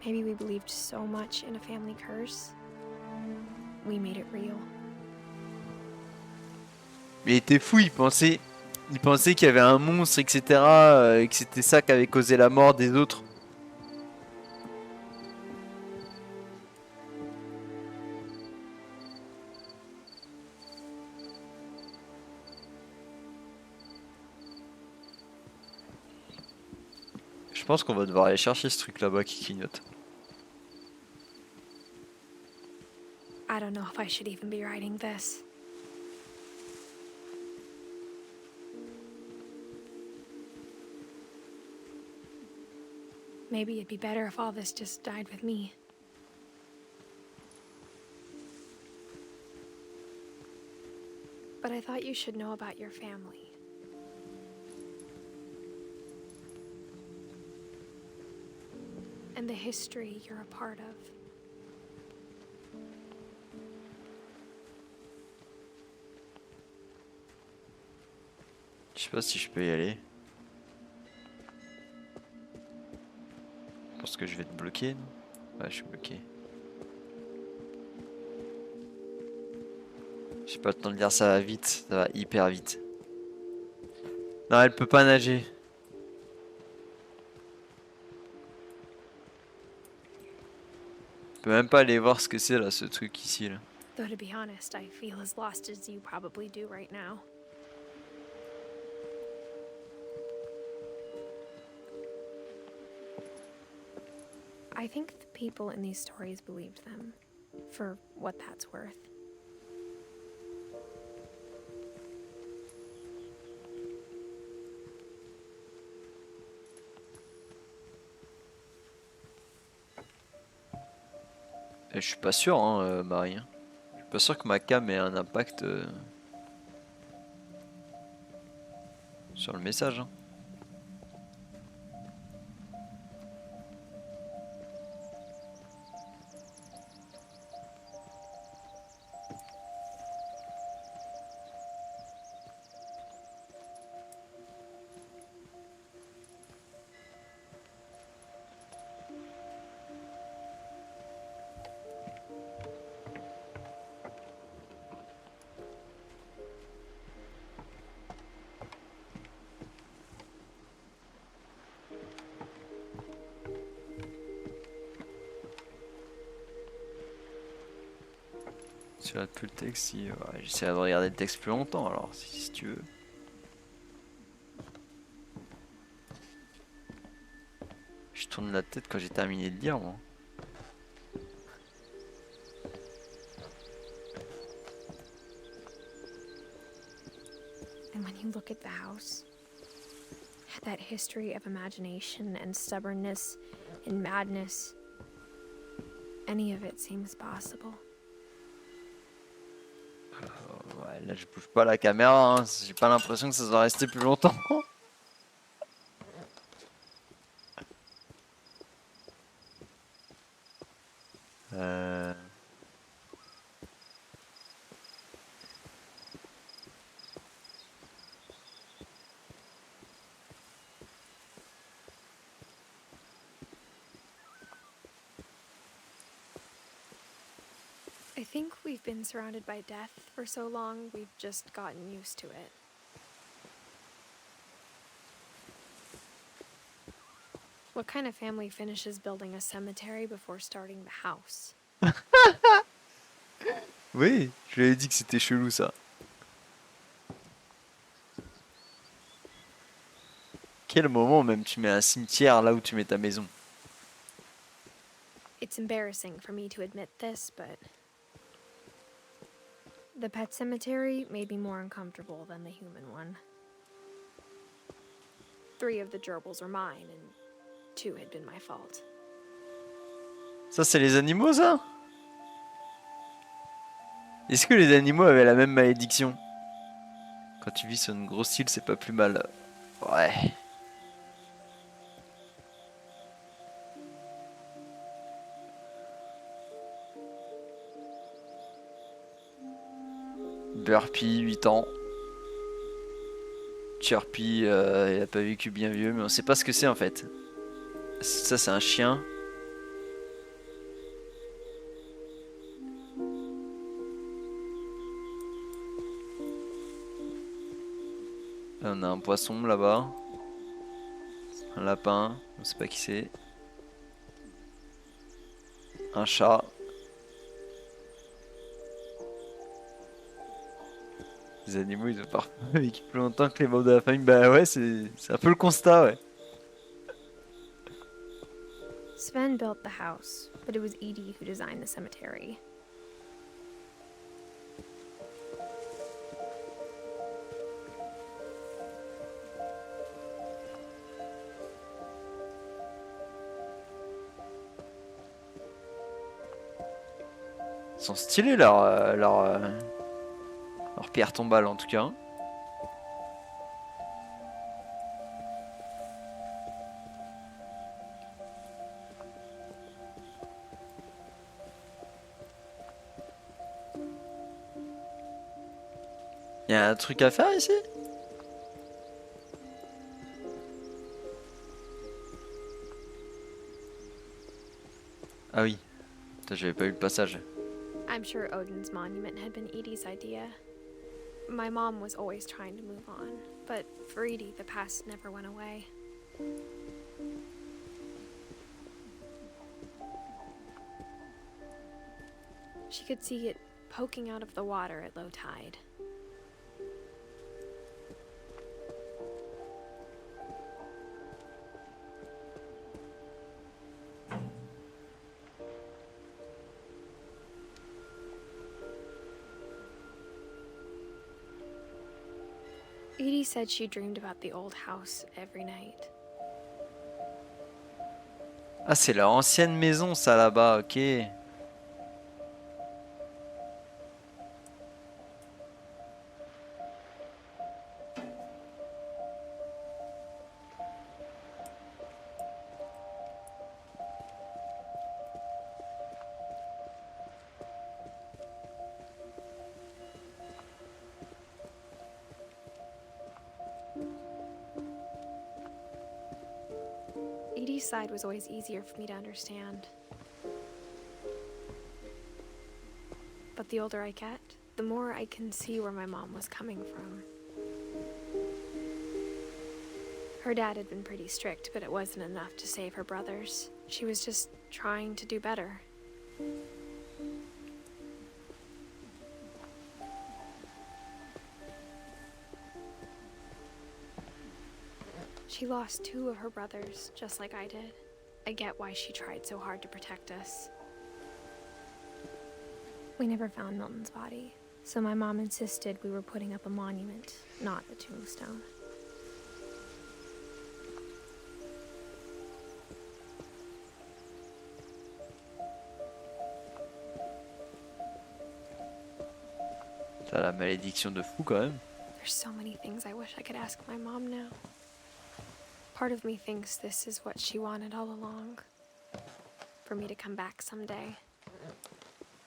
Maybe we believed so much in a family curse, we made it real. Mais il était fou, il pensait qu'il y avait un monstre, etc. Et que c'était ça qui avait causé la mort des autres. Je pense qu'on va devoir aller chercher ce truc là-bas qui clignote. I don't know if I should even be writing this. Maybe it'd be better if all this just died with me. But I thought you should know about your family. And the history you're a part of. Je sais pas si je peux y aller. Je pense que je vais te bloquer, non? Ouais, je suis bloqué. J'ai pas le temps de dire ça va vite, ça va hyper vite. Non, elle peut pas nager. Je peux même pas aller voir ce que c'est là, ce truc ici là. Though to be honest, I feel as lost as you probably do right now. I think the people in these stories believed them, for what that's worth. Et je suis pas sûr, hein, Marie. Je suis pas sûr que ma cam ait un impact sur le message. Hein. Si tu regardes plus le texte, si, ouais, j'essaierai de regarder le texte plus longtemps alors, si tu veux. Je tourne la tête quand j'ai terminé de lire, moi. And when you look at the house, that history of imagination and stubbornness and madness, any of it seems possible. Ouais, là je bouge pas la caméra, hein. J'ai pas l'impression que ça va rester plus longtemps. I think we've been surrounded by death for so long, we've just gotten used to it. What kind of family finishes building a cemetery before starting the house? Oui, je lui avais dit que c'était chelou ça. Quel moment même tu mets un cimetière là où tu mets ta maison? It's embarrassing for me to admit this, but the pet cemetery made me more uncomfortable than the human one. 3 of the gerbils were mine, and 2 had been my fault. Ça c'est les animaux ça? Est-ce que les animaux avaient la même malédiction? Quand tu vis sur une grosse île, c'est pas plus mal. Ouais. Burpee, 8 ans. Chirpy, il a pas vécu bien vieux, mais on sait pas ce que c'est en fait. Ça, c'est un chien. Là, on a un poisson là-bas. Un lapin, on sait pas qui c'est. Un chat. Les animaux, ils ont parfois vécu plus longtemps que les membres de la famille. Bah ouais, c'est un peu le constat, ouais. Sven built the house, but it was Edie who designed the cemetery. Ils sont stylés leur pierre tombale en tout cas. Il y a un truc à faire ici? Ah oui. Putain, j'avais pas eu le passage. I'm sure Odin's monument had been Edie's idea. My mom was always trying to move on, but for Edie, the past never went away. She could see it poking out of the water at low tide. Edie said she dreamed about the old house every night. Ah, c'est leur ancienne maison, ça, là-bas, ok. Edie's side was always easier for me to understand. But the older I get, the more I can see where my mom was coming from. Her dad had been pretty strict, but it wasn't enough to save her brothers. She was just trying to do better. She lost 2 of her brothers, just like I did. I get why she tried so hard to protect us. We never found Milton's body, so my mom insisted we were putting up a monument, not a tombstone. T'as la malédiction de fou quand même. There's so many things I wish I could ask my mom now. Part of me thinks this is what she wanted all along. For me to come back someday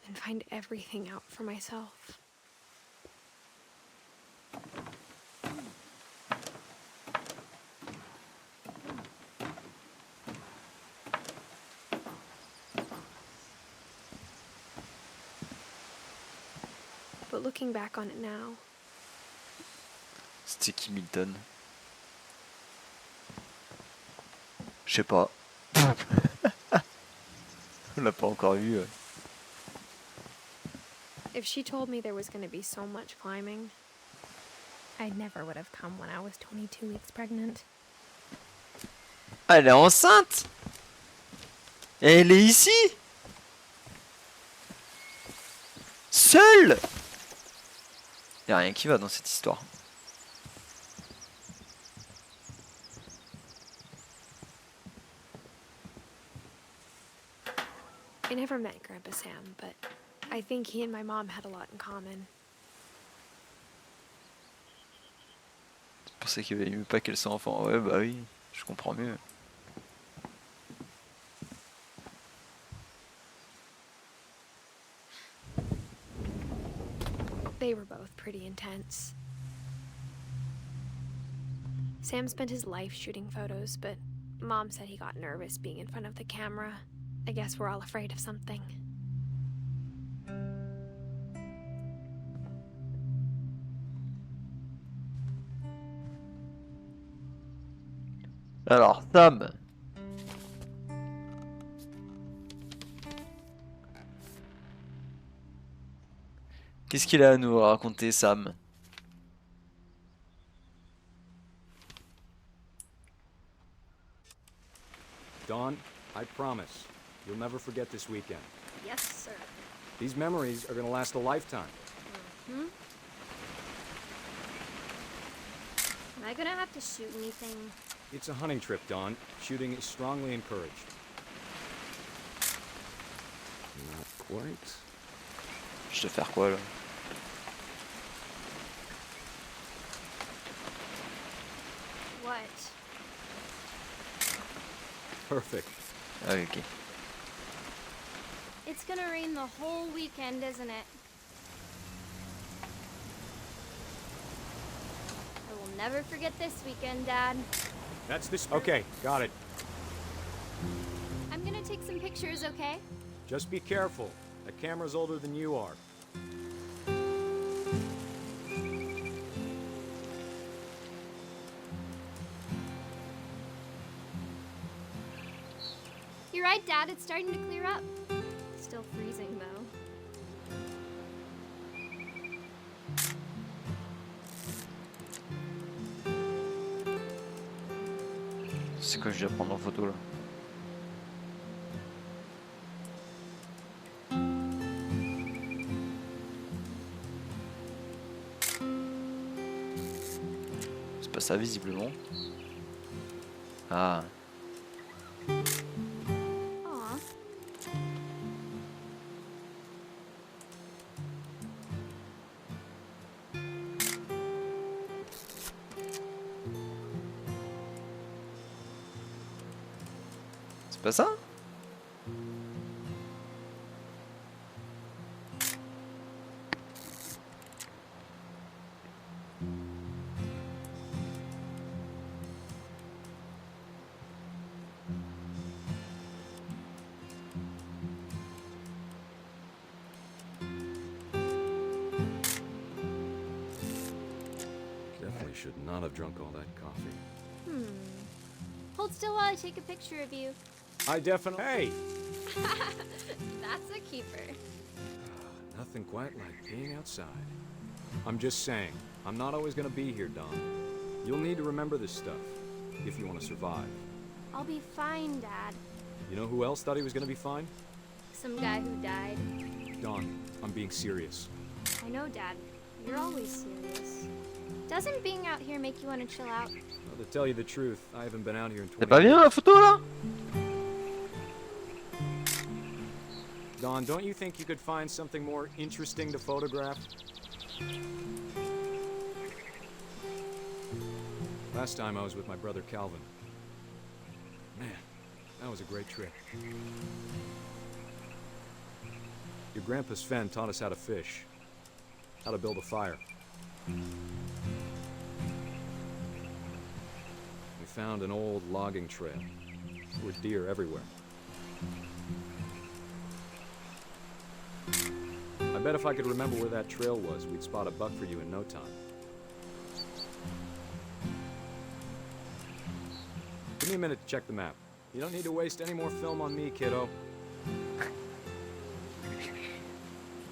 and find everything out for myself. But looking back on it now, C'était qui Milton? Je sais pas. On l'a pas encore vu. Ouais. if she told me there was going to be so much climbing, I never would have come when I was 22 weeks pregnant. Ah, elle est enceinte! Et elle est ici! Seule! Y'a rien qui va dans cette histoire. I never met Grandpa Sam, but I think he and my mom had a lot in common. C'est pour ça qu'il valait mieux pas qu'elle soit enfant. Ouais, bah oui, je comprends mieux. They were both pretty intense. Sam spent his life shooting photos, but Mom said he got nervous being in front of the camera. I guess we're all afraid of something. Alors, Sam. Qu'est-ce qu'il a à nous raconter, Sam? Dawn, I promise, you'll never forget this weekend. Yes, sir. These memories are gonna last a lifetime. Hmm? Am I gonna have to shoot anything? It's a hunting trip, Dawn. Shooting is strongly encouraged. Not quite. Je te faire quoi là? What? Perfect. Ah oui, ok. It's gonna rain the whole weekend, isn't it? I will never forget this weekend, Dad. That's this. Okay, got it. I'm gonna take some pictures, okay? Just be careful. That camera's older than you are. You're right, Dad. It's starting to clear up. Still freezing, though. C'est quoi je dois prendre en photo là? C'est pas ça visiblement. Ah. Aw. C'est pas ça? Definitely should not have drunk all that coffee. Hold still while I take a picture of you. I definitely. Hey! That's a keeper. Nothing quite like being outside. I'm just saying, I'm not always gonna be here, Don. You'll need to remember this stuff if you want to survive. I'll be fine, Dad. You know who else thought he was gonna be fine? Some guy who died. Don, I'm being serious. I know, Dad. You're always serious. Doesn't being out here make you want to chill out? Well, to tell you the truth, I haven't been out here in 20 C'est pas bien la photo là? Don, don't you think you could find something more interesting to photograph? Last time I was with my brother Calvin. Man, that was a great trip. Your grandpa Sven taught us how to fish, how to build a fire. We found an old logging trail. There were deer everywhere. I bet if I could remember where that trail was, we'd spot a buck for you in no time. Give me a minute to check the map. You don't need to waste any more film on me, kiddo.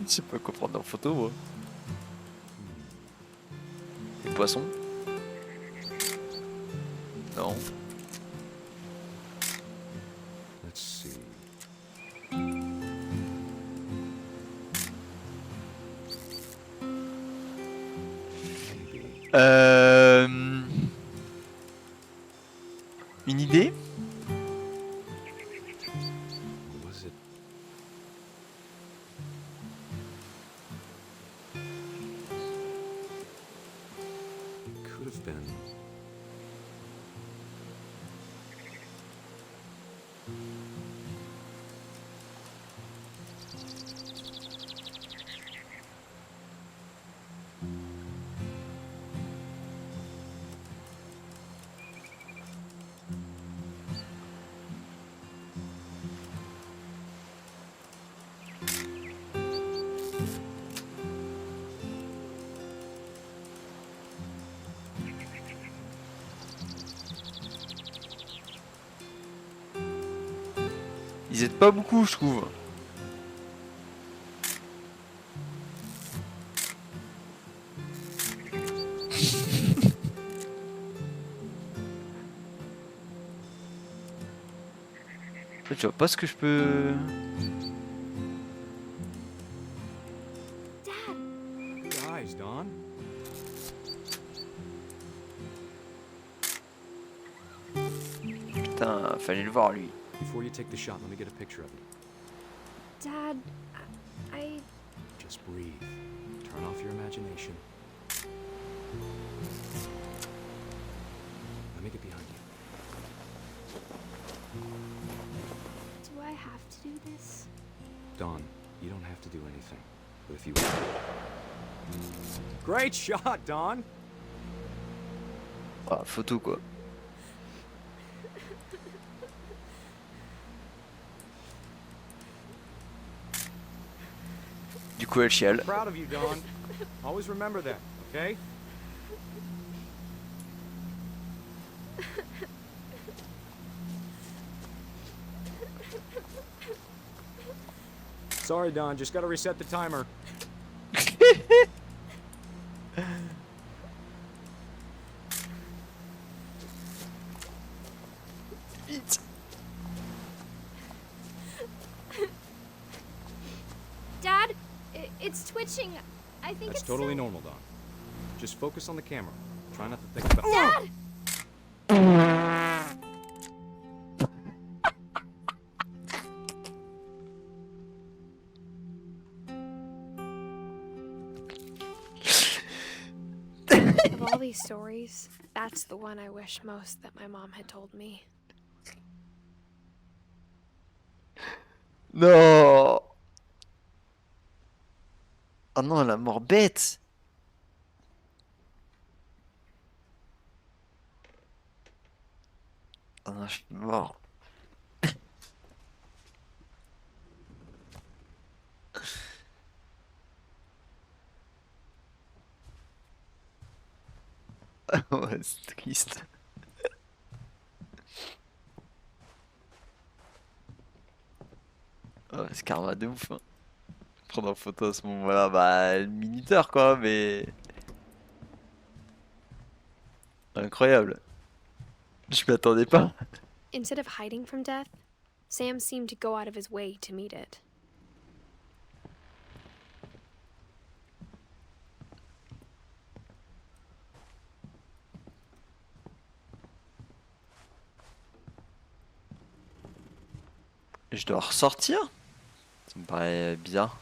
Je sais pas quoi prendre en photo moi. Des poissons? Non. Let's see. Une idée? Was it? been... Ils aident pas beaucoup, je trouve. En fait, je vois pas ce que je peux... Guys, Don? Putain, fallait le voir lui. Before you take the shot, let me get a picture of you. Dad, I... Just breathe. Turn off your imagination. Let me get behind you. Do I have to do this? Don, you don't have to do anything. But if you want... Great shot, Don! Ah, photo quoi. Du coup elle chiale. Proud of you, Don. Always remember that, okay? Sorry, Don. Just gotta reset the timer. Vite. Dad, it's twitching. I think That's it's totally normal, Don. Just focus on the camera. Try not to think about... Dad! Of all these stories, that's the one I wish most that my mom had told me. Non. Oh non, la mort bête. Oh non, je suis mort. Ouais, c'est triste. Oh, c'est karma de ouf, hein. Prendre en photo à ce moment-là, bah, le minuteur quoi, mais... Incroyable. Je m'y attendais pas. Instead of hiding from death, Sam seemed to go out of his way to meet it. Je dois ressortir? Ça me paraît bizarre.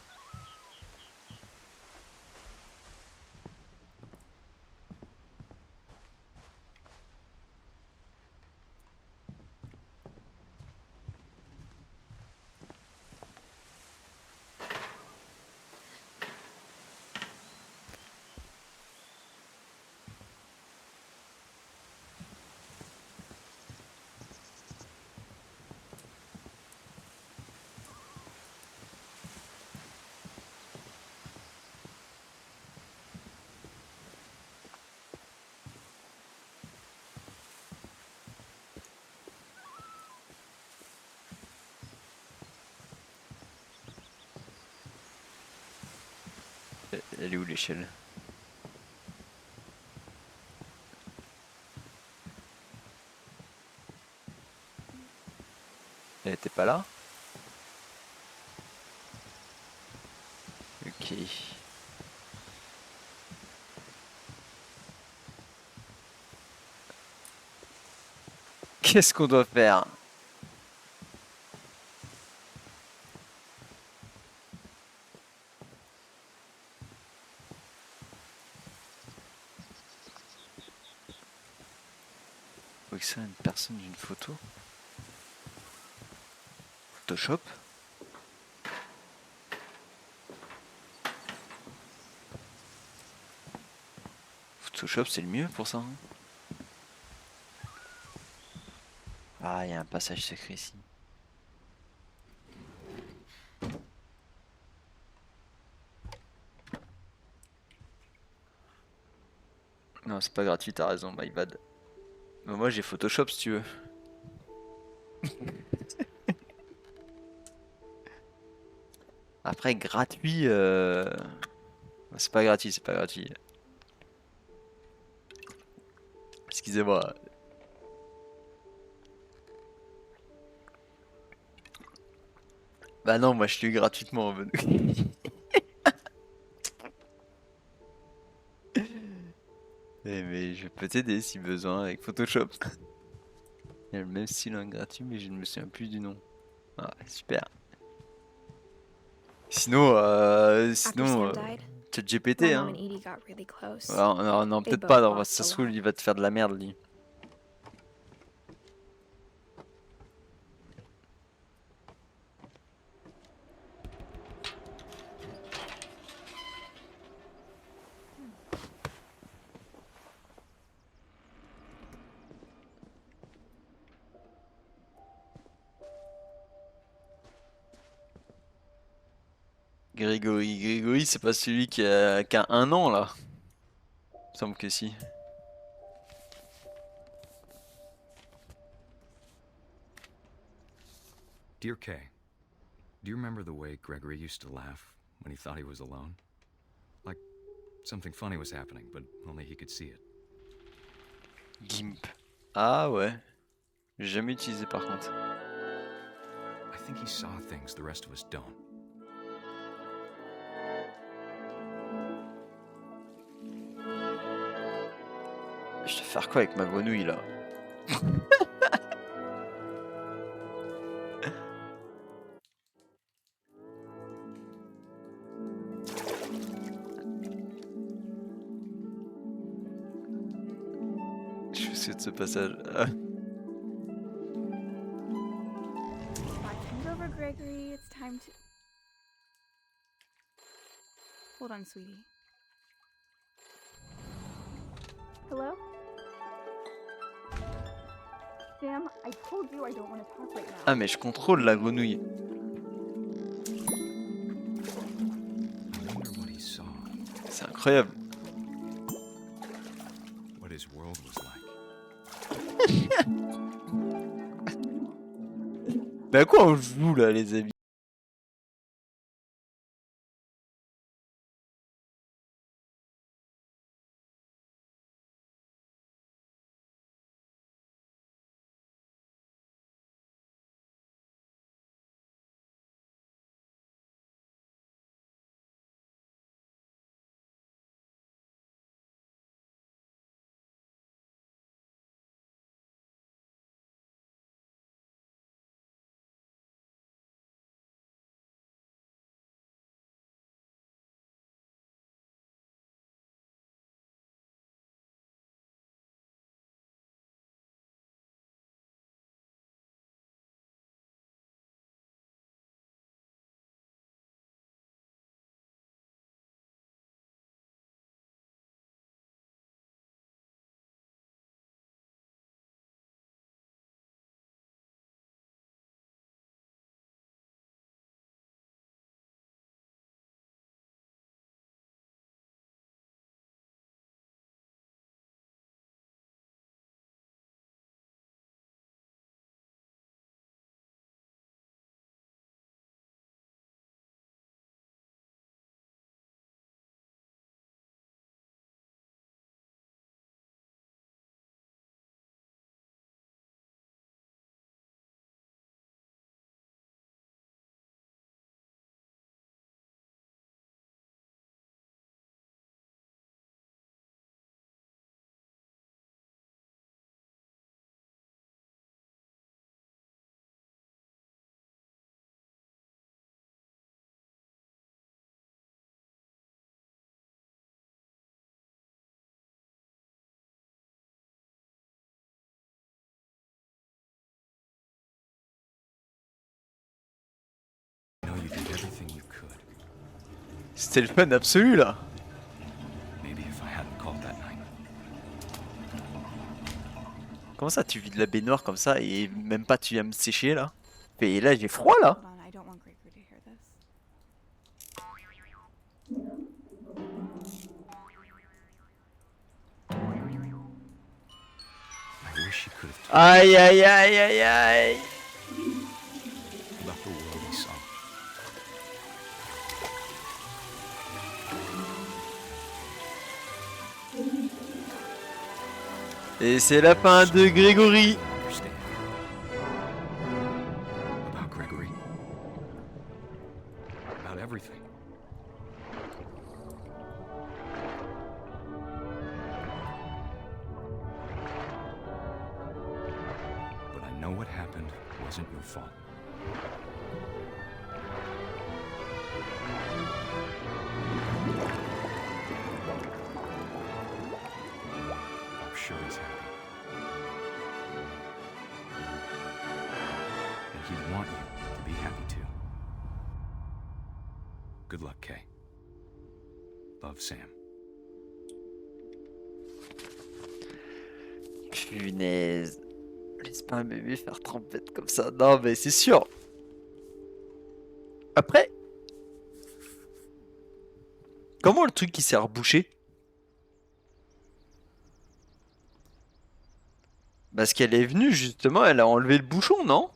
Elle est où l'échelle? Elle était pas là? Ok. Qu'est-ce qu'on doit faire? extraire une personne d'une photo. Photoshop. Photoshop, c'est le mieux pour ça. Hein. Ah, il y a un passage secret ici. Non, c'est pas gratuit, t'as raison, my bad. Mais moi j'ai Photoshop si tu veux. Après, gratuit. C'est pas gratuit, c'est pas gratuit. Excusez-moi. Bah non, moi je l'ai eu gratuitement. Mais je peux t'aider si besoin avec Photoshop. Il y a le même style en gratuit, mais je ne me souviens plus du nom. Ah, super. Sinon, ChatGPT, My hein. mom and Edie got really close. Non, non, They peut-être both pas. Non, lost ça a se trouve, lot. il va te faire de la merde, lui. Grégory, c'est pas celui qui a 1 an, là. Il me semble que si. Dear Kay, do you remember the way Gregory used to laugh when he thought he was alone? Like something funny was happening, but only he could see it. Gimp. Ah ouais. J'ai jamais utilisé par contre. I think he saw things the rest of us don't. Je vais faire quoi avec ma grenouille là? Je fais ce passage. Back over, Gregory. It's time to. Hold on, sweetie. Hello? Sam, I told you I don't want to talk right now. Ah mais je contrôle la grenouille. I wonder what he saw. C'est incroyable. What his world was like. Mais à quoi on joue là les amis? C'était le fun absolu là. Maybe if I hadn't called that night. Comment ça tu vides la baignoire comme ça et même pas tu viens me sécher là? Et là j'ai froid là. Hold on, I don't want Gregory to hear this. I wish he could have told Aïe aïe aïe aïe aïe. me about the world he saw. Et c'est la fin de Grégory. Understand. About Gregory. About everything. But I know what happened wasn't your fault. I'm sure he's happy. And he'd want you to be happy too. Good luck, Kay. Love, Sam. Punaise. Laisse pas un bébé faire trompette comme ça. Non mais c'est sûr. Après. Comment le truc qui s'est rebouché? Parce qu'elle est venue justement, elle a enlevé le bouchon, non?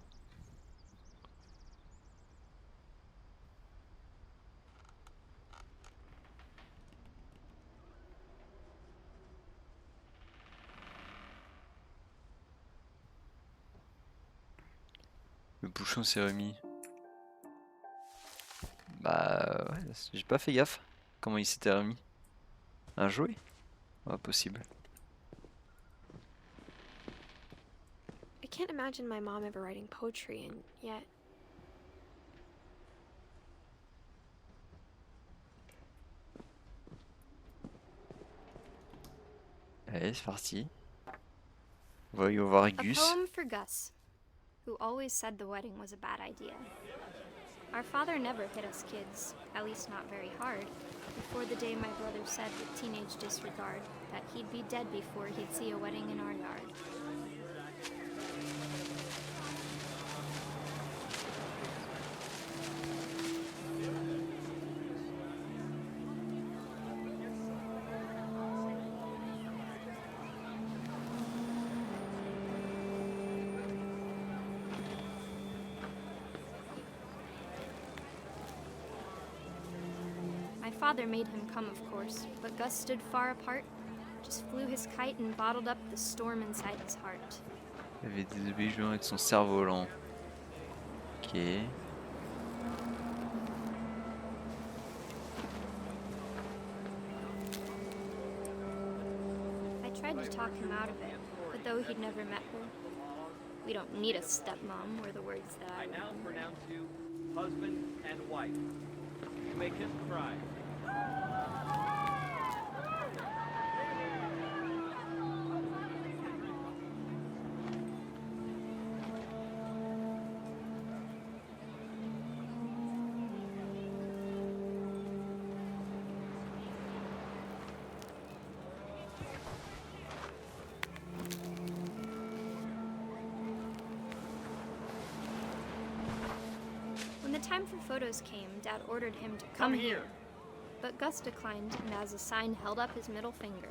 Le bouchon s'est remis. Bah ouais, j'ai pas fait gaffe. Comment il s'était remis? Un jouet? Pas possible. I can't imagine my mom ever writing poetry, and yet. Allez, c'est parti. Voyons voir A Gus. poem for Gus, who always said the wedding was a bad idea. Our father never hit us kids, at least not very hard, before the day my brother said with teenage disregard that he'd be dead before he'd see a wedding in our yard. My father made him come, of course, but Gus stood far apart, just flew his kite and bottled up the storm inside his heart. Il avait des objets avec son cerf-volant. Ok. I tried to talk him out of it, but though he'd never met her, we don't need a stepmom were the words that I I now read. pronounce you husband and wife. You may kiss the bride. When the time for photos came, Dad ordered him to come here. But Gus declined and as a sign held up his middle finger.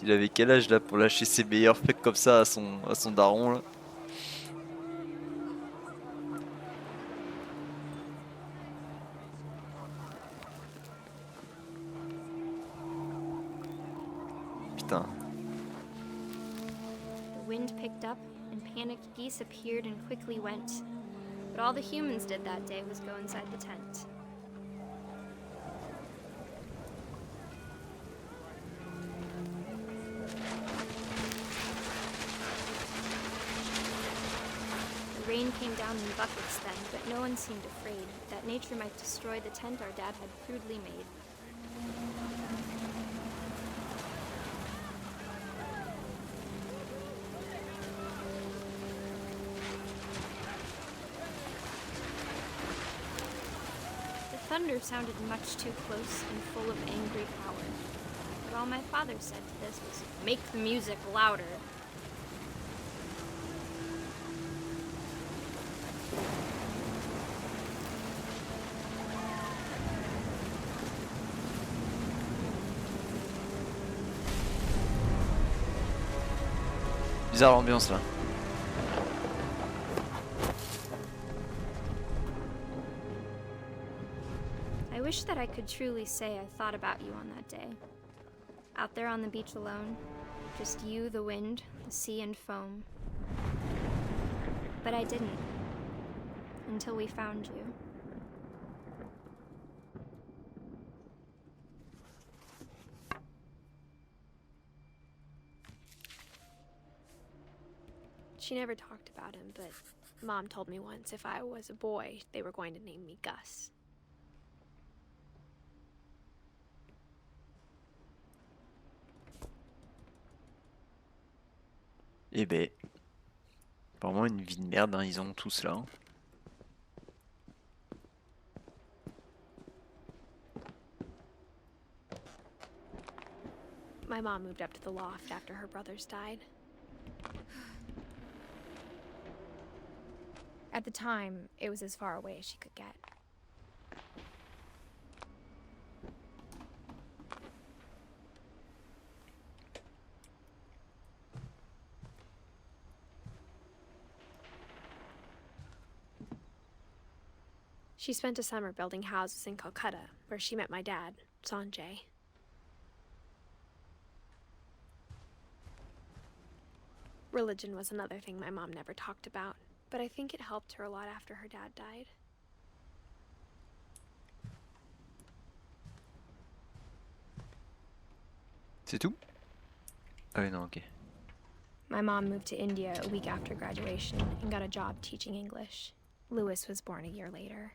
Il avait quel âge là pour lâcher ses meilleurs faits comme ça à son daron là? Putain. The wind picked up and panicked geese appeared and quickly went. But all the humans did that day was go inside the tent. The rain came down in buckets then, but no one seemed afraid that nature might destroy the tent our dad had crudely made. thunder sounded much too close and full of angry power. But all my father said to this was, "Make the music louder." Bizarre l'ambiance là. I wish that I could truly say I thought about you on that day. Out there on the beach alone, just you, the wind, the sea, and foam. But I didn't. Until we found you. She never talked about him, but Mom told me once if I was a boy, they were going to name me Gus. Eh ben, vraiment une vie de merde, hein, ils ont tous là. Hein. My mom moved up to the loft after her brothers died. At the time, it was as far away as she could get. She spent a summer building houses in Calcutta, where she met my dad, Sanjay. Religion was another thing my mom never talked about, but I think it helped her a lot after her dad died. C'est tout? Ah oui, non, ok. My mom moved to India a week after graduation and got a job teaching English. Louis was born a year later.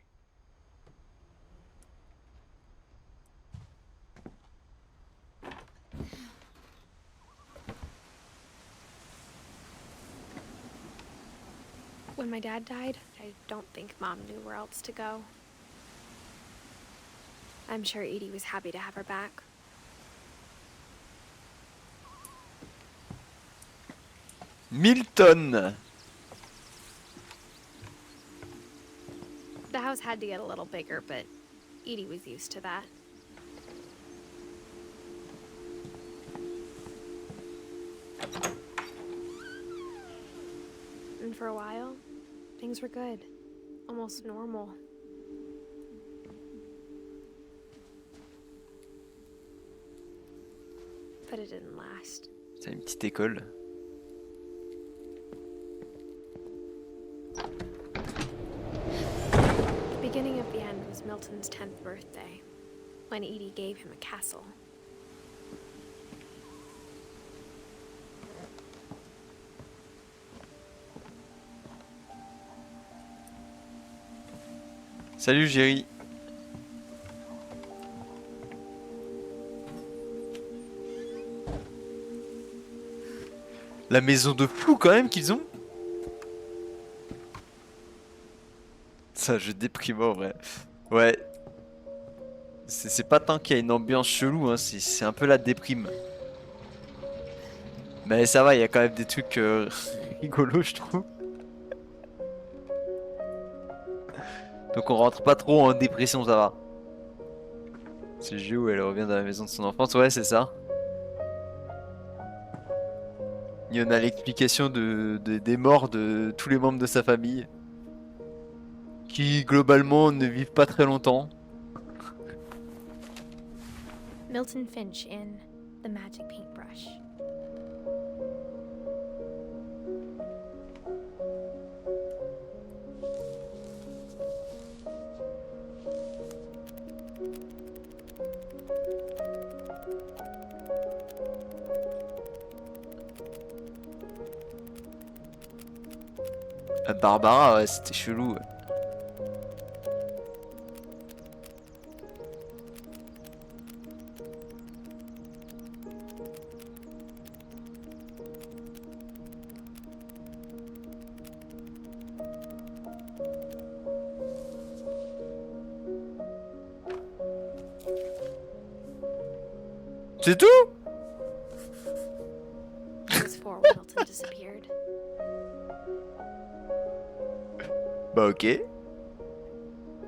When my dad died, I don't think Mom knew where else to go. I'm sure Edie was happy to have her back. Milton! The house had to get a little bigger, but Edie was used to that. And for a while, things were good. Almost normal. But it didn't last. C'est une petite école. The beginning of the end was Milton's 10th birthday, when Edie gave him a castle. Salut Géry. La maison de fou quand même qu'ils ont. Ça, je déprime en vrai. Ouais. C'est pas tant qu'il y a une ambiance chelou, hein, c'est un peu la déprime. Mais ça va, il y a quand même des trucs rigolos, je trouve. Donc on rentre pas trop en dépression, ça va. C'est le jeu où elle revient dans la maison de son enfance, ouais c'est ça. Il y en a l'explication des morts de tous les membres de sa famille. Qui globalement ne vivent pas très longtemps. Milton Finch in The Magic Paintbrush. Barbara, ouais, c'était chelou. Ouais. C'est tout? I was 4 when Milton disappeared. Bah ok.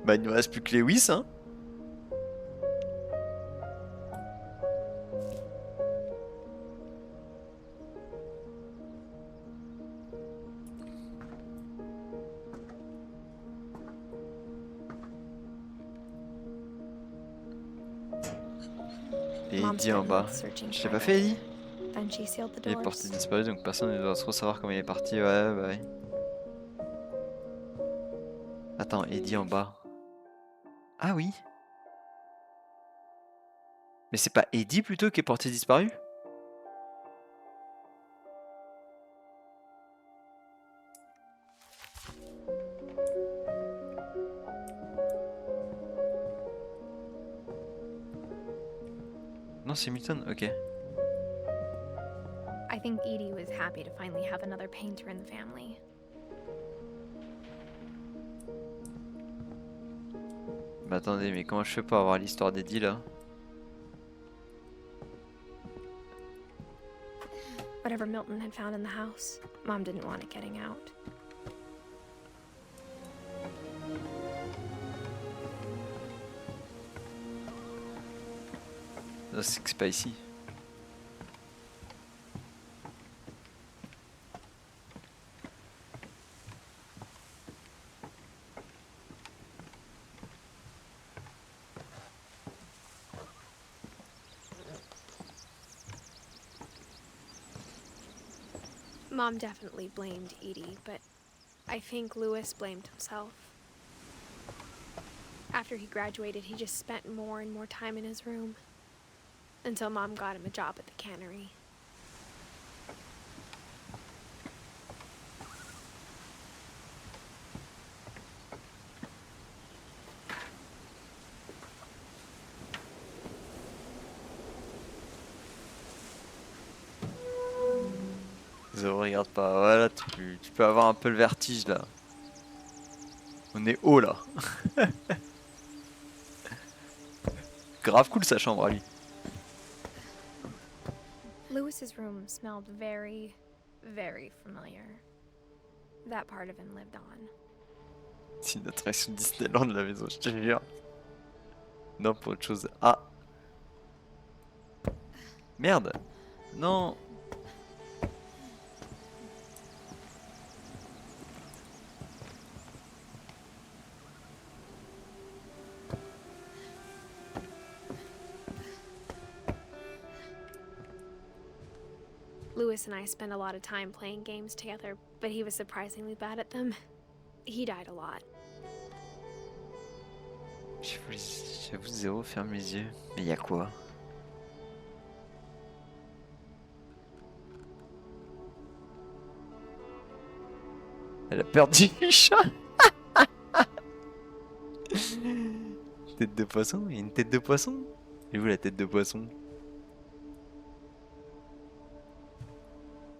Bah il ne reste plus que Lewis, hein. Et Mom Eddie en spent bas. months searching Je for l'ai pas Edith. fait, Eddie? Then she sealed the Il est doors. porté disparu, donc personne ne doit trop savoir comment il est parti. Ouais, bah ouais. Attends, Eddie en bas. Ah oui. Mais c'est pas Eddie plutôt qui est porté disparu? Non, c'est Milton, ok. I think Edie was happy to finally have another painter in the family. Mais attendez, mais comment je fais pour avoir l'histoire d'Eddie là? Whatever Milton had found in the house, Mom didn't want it getting out. Non, c'est que c'est pas ici. Mom definitely blamed Edie, but I think Lewis blamed himself. After he graduated, he just spent more and more time in his room. Until Mom got him a job at the cannery. Zéro, regarde pas. Voilà, tu peux avoir un peu le vertige là. On est haut là. Grave cool sa chambre à lui. Lewis's room smelled very, very familiar. That part of him lived on. C'est une attraction Disneyland la maison, je te jure. Non, pour autre chose. Ah! Merde! Non! Lewis and I spent a lot of time playing games together, but he was surprisingly bad at them. He died a lot. J'avoue, Zéro, ferme les yeux. Mais y a quoi? Elle a perdu le chat. Tête de poisson? Il y a une tête de poisson? Et où la tête de poisson?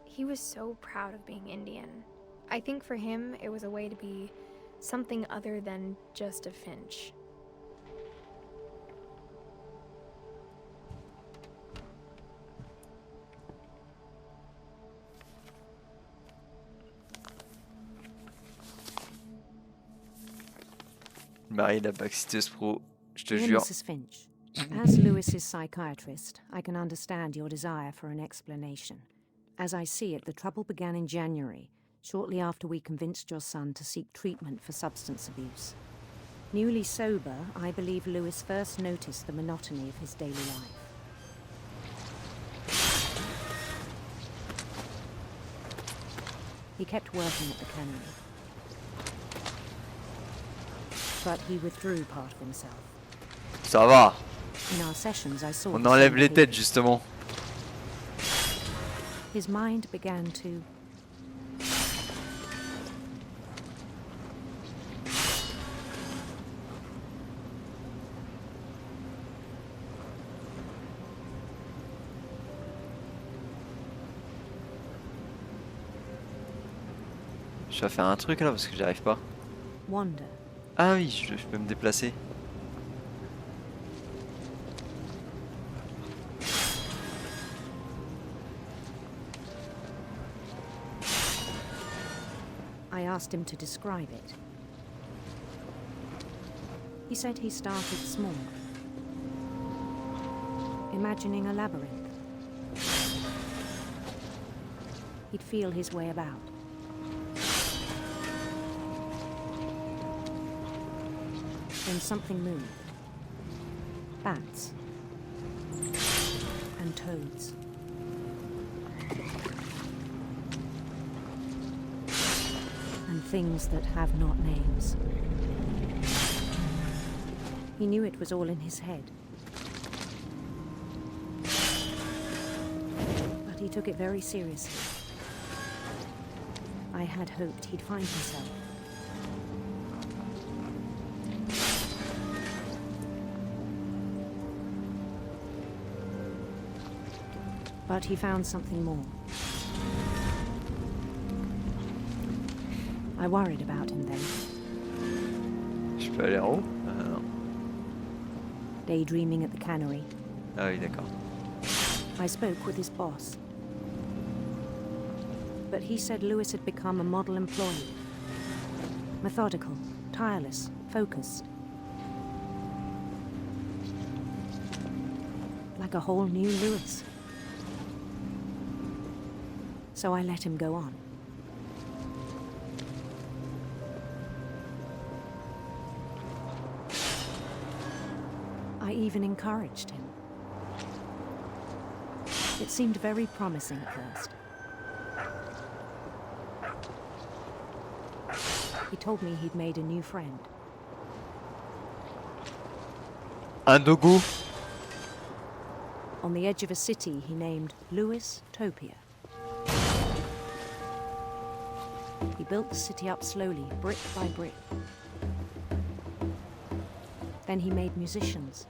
He was so proud of being Indian. I think for him, it was a way to be something other than just a Finch. Marie, la backciteuse pro, je te Dear jure. Mrs. Finch, as Lewis's psychiatrist, I can understand your desire for an explanation. As I see it, the trouble began in January, shortly after we convinced your son to seek treatment for substance abuse. Newly sober, I believe Lewis first noticed the monotony of his daily life. He kept working at the cannery, but he withdrew part of himself. Ça va. In our sessions, I saw On the enlève same les têtes behavior. justement. His mind began to Je vais faire un truc là parce que j'y arrive pas. wander. Ah oui, je peux me déplacer. asked him to describe it. He said he started small, imagining a labyrinth. He'd feel his way about. Then something moved. Bats. And toads. And things that have not names. He knew it was all in his head. But he took it very seriously. I had hoped he'd find himself. But he found something more. I worried about him then. Je peux aller en haut? Non. Daydreaming at the cannery. Ah oui, d'accord. I spoke with his boss. But he said Lewis had become a model employee. Methodical, tireless, focused. Like a whole new Lewis. So I let him go on. I even encouraged him. It seemed very promising at first. He told me he'd made a new friend. Un dogo. On the edge of a city he named Lewis Topia. He built the city up slowly, brick by brick. Then he made musicians.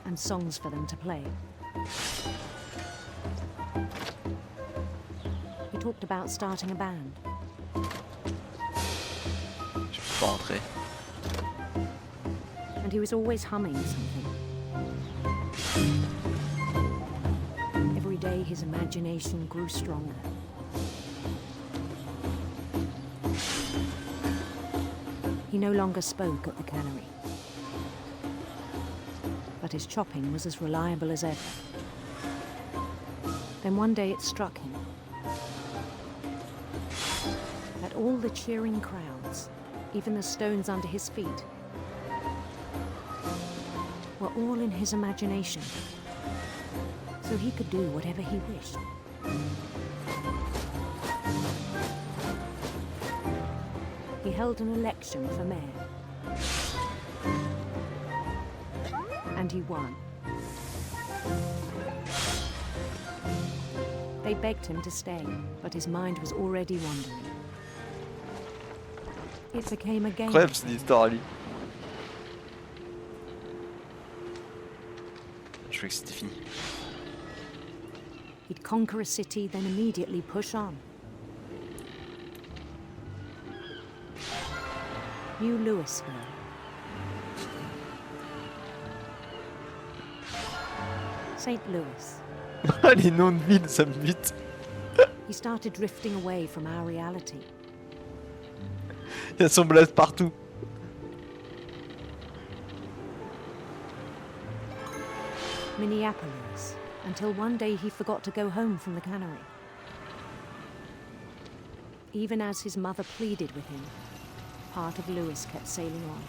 And songs for them to play. He talked about starting a band. Je peux pas entrer. And he was always humming something. Every day his imagination grew stronger. He no longer spoke at the cannery. But his chopping was as reliable as ever. Then one day it struck him that all the cheering crowds, even the stones under his feet, were all in his imagination, so he could do whatever he wished. He held an election for mayor. And he won. They begged him to stay, but his mind was already wandering. It became a game. Incroyable cette histoire, lui. Je croyais que c'était fini. He'd conquer a city, then immediately push on. New Louisville. St. Louis. Les noms de villes, ça me bute. He started drifting away from our reality. Il y a son blast partout. Minneapolis, until one day he forgot to go home from the cannery. Even as his mother pleaded with him, part of Lewis kept sailing on.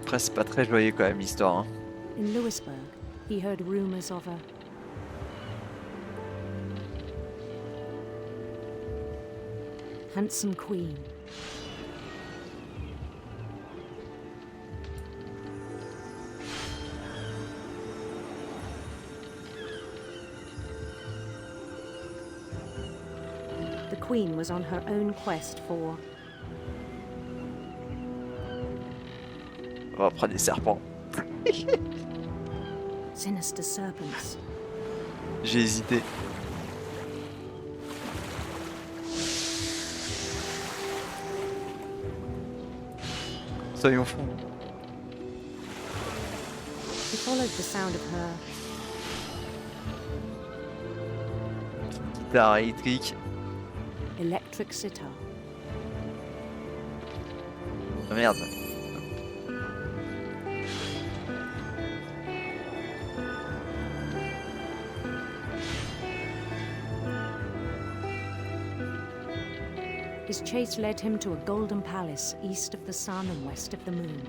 Après, c'est pas très joyeux quand même l'histoire. Hein. In Louisburg, he heard rumors of a handsome queen. The queen was on her own quest for On va prendre des serpents. sinister serpents. J'ai hésité. Soyons fous. He followed the sound of her Guitare électrique. electric sitar. Ah, merde. His chase led him to a golden palace east of the sun and west of the moon.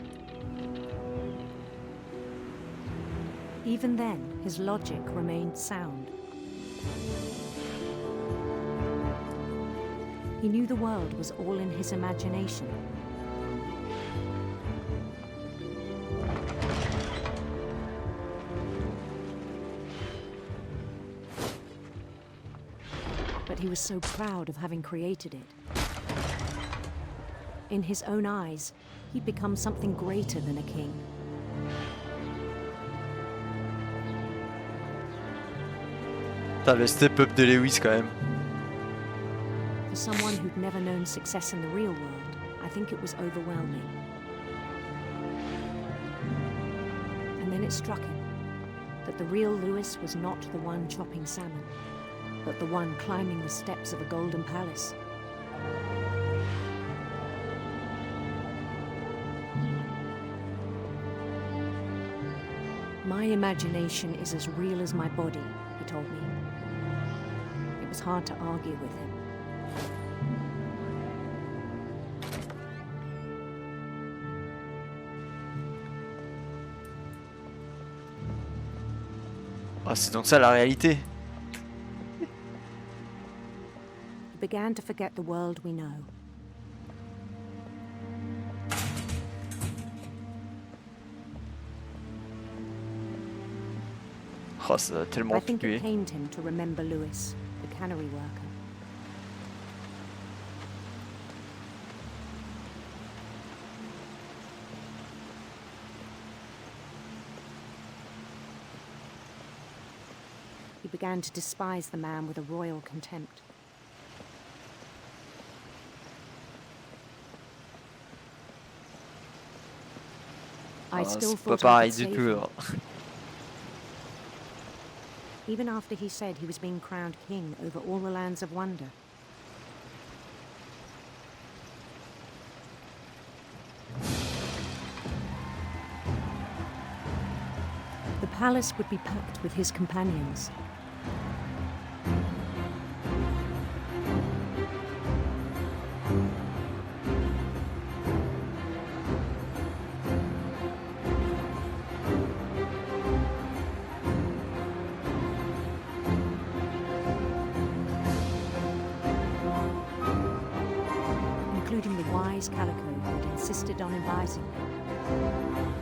Even then, his logic remained sound. He knew the world was all in his imagination. But he was so proud of having created it. In his own eyes, he'd become something greater than a king. Putain, le step-up de Lewis quand même. For someone who'd never known success in the real world, I think it was overwhelming. And then it struck him that the real Lewis was not the one chopping salmon, but the one climbing the steps of a golden palace. My imagination is as real as my body, he told me. It was hard to argue with him. Ah, c'est donc ça la réalité. He began to forget the world we know. Oh, ça va tellement I think tuer. it pained him to remember Lewis, the cannery worker. He began to despise the man with a royal contempt. I Ah, still c'est pas thought I pareil could du save tout. him. hein. Even after he said he was being crowned king over all the lands of wonder. The palace would be packed with his companions. Including the wise Calico who had insisted on advising him.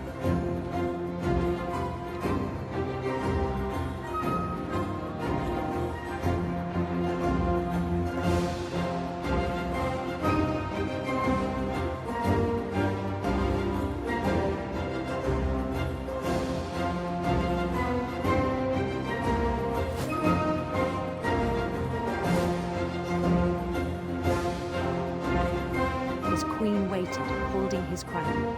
His queen waited, holding his crown.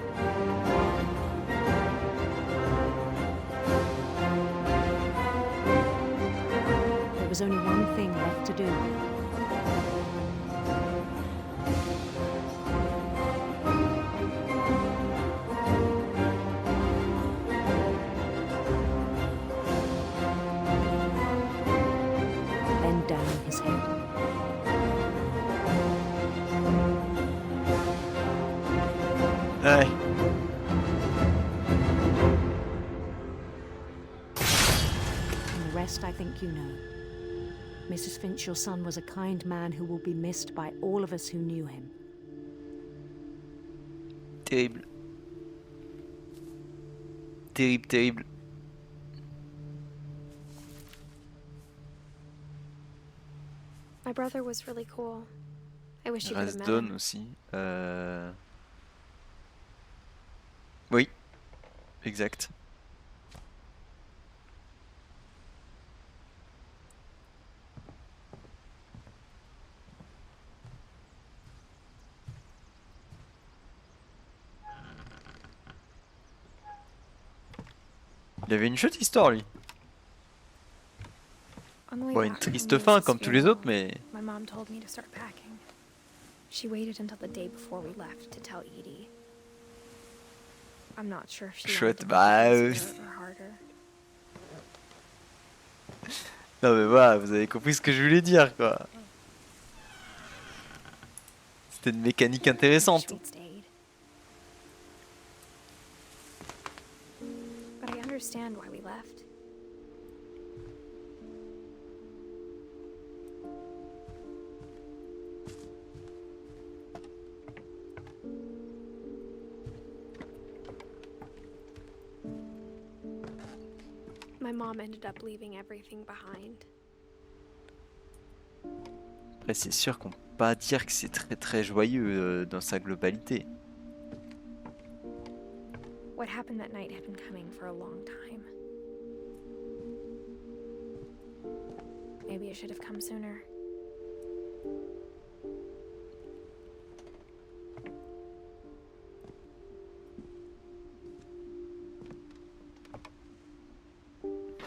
There was only one thing left to do. Bend down his head. Ouais. And the rest I think you know. Mrs. Finch, your son was a kind man who will be missed by all of us who knew him. Terrible. Terrible, terrible. My brother was really cool. I wish you could have met Rasdon him. aussi. Oui, exact. Il avait une chouette histoire lui. On the way Bon, une back from triste fin Lewis's comme tous les funeral, autres, mais my mom told me to start packing. She waited until the day before we left to tell Edie. I'm not sure if she wanted chouette. to Bah, make it easier or harder. non mais voilà, vous avez compris ce que je voulais dire quoi. C'était une mécanique intéressante. We'd stayed. But I understand why we left. My mom ended up leaving everything behind. Après c'est sûr qu'on peut pas dire que c'est très joyeux dans sa globalité. What happened that night had been coming for a long time. Maybe it should have come sooner.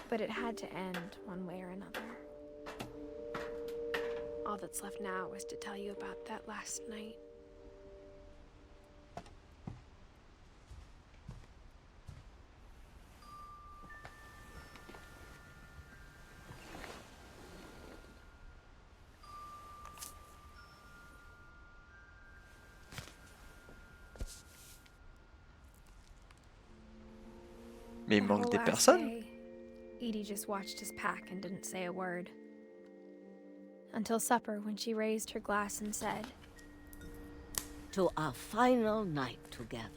But it had to end one way or another. All that's left now is to tell you about that last night. Mais il That manque whole des last personnes. day, Edie just watched us pack and didn't say a word. Until supper, when she raised her glass and said, To our final night together,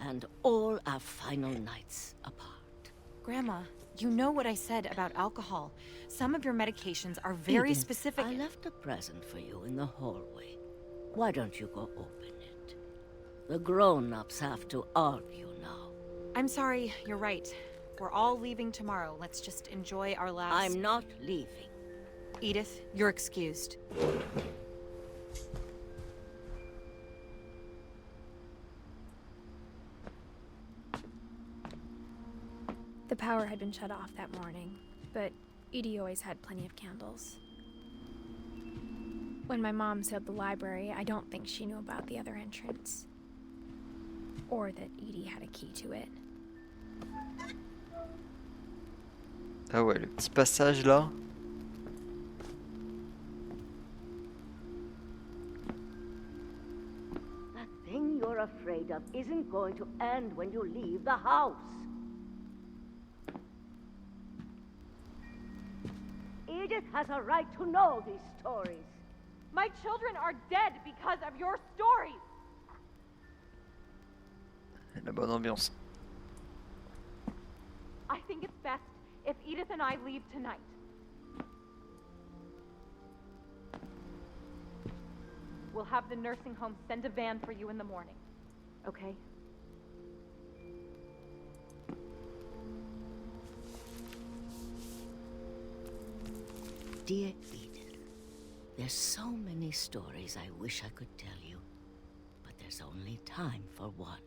and all our final nights apart. Grandma, you know what I said about alcohol. Some of your medications are very Edith, specific. I left a present for you in the hallway. Why don't you go open it? The grown-ups have to argue now. I'm sorry, you're right. We're all leaving tomorrow. Let's just enjoy our last... I'm not leaving. Edith, you're excused. the power had been shut off that morning, but Edie always had plenty of candles. When my mom sealed the library, I don't think she knew about the other entrance. Or that Edie had a key to it. Ah ouais, le petit passage là. That thing you're afraid of isn't going to end when you leave the house. Edith has a right to know these stories. My children are dead because of your stories. La bonne ambiance. I think it's best if Edith and I leave tonight. We'll have the nursing home send a van for you in the morning, okay? Dear Edith, there's so many stories I wish I could tell you, but there's only time for one.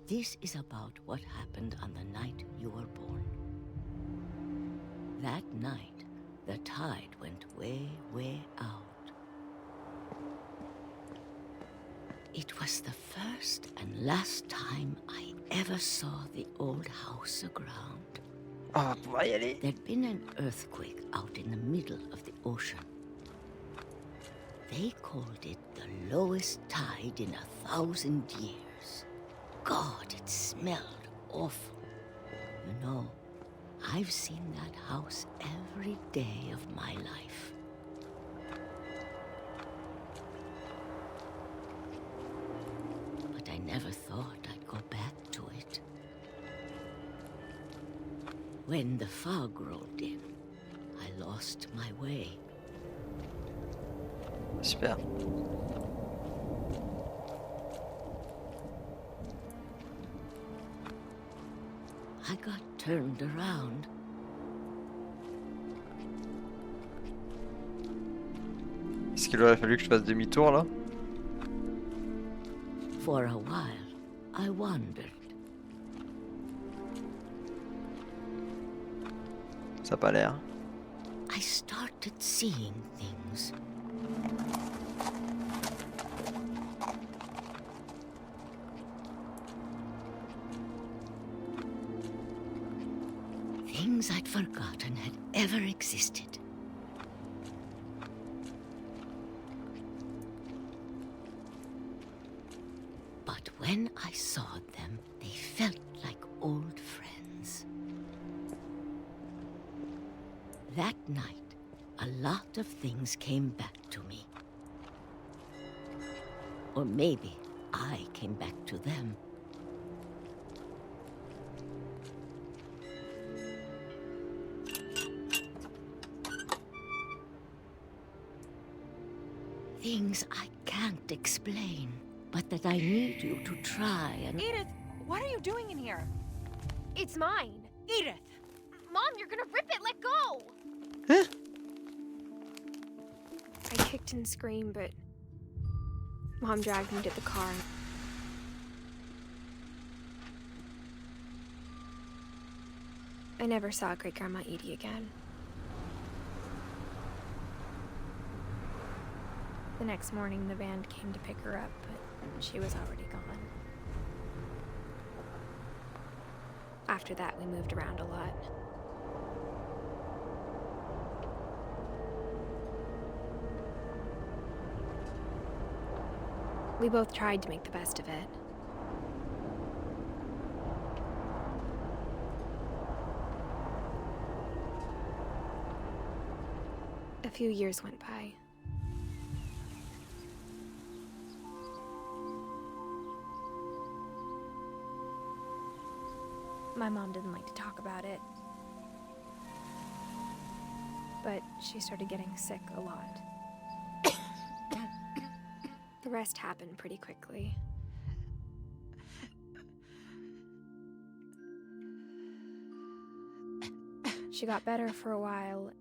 This is about what happened on the night you were born. That night, the tide went way, way out. It was the first and last time I ever saw the old house aground. Ah, on va y aller. There'd been an earthquake out in the middle of the ocean. They called it the lowest tide in 1,000 years. God, it smelled awful. You know, I've seen that house every day of my life. But I never thought I'd go back to it. When the fog rolled in, I lost my way. Super. I got turned around. Est-ce qu'il aurait fallu que je fasse demi-tour là? For a while, I wondered. Ça a pas l'air. I started seeing things. Things I'd forgotten had ever existed. But when I saw them, they felt like old friends. That night, a lot of things came back to me. Or maybe I came back to them. Things I can't explain, but that I need you to try and... Edith, what are you doing in here? It's mine. Edith! Mom, you're gonna rip it! Let go! I kicked and screamed, but Mom dragged me to the car. I never saw Great-Grandma Edie again. The next morning, the van came to pick her up, but she was already gone. After that, we moved around a lot. We both tried to make the best of it. A few years went by. My mom didn't like to talk about it, but she started getting sick a lot. The rest happened pretty quickly. She got better for a while,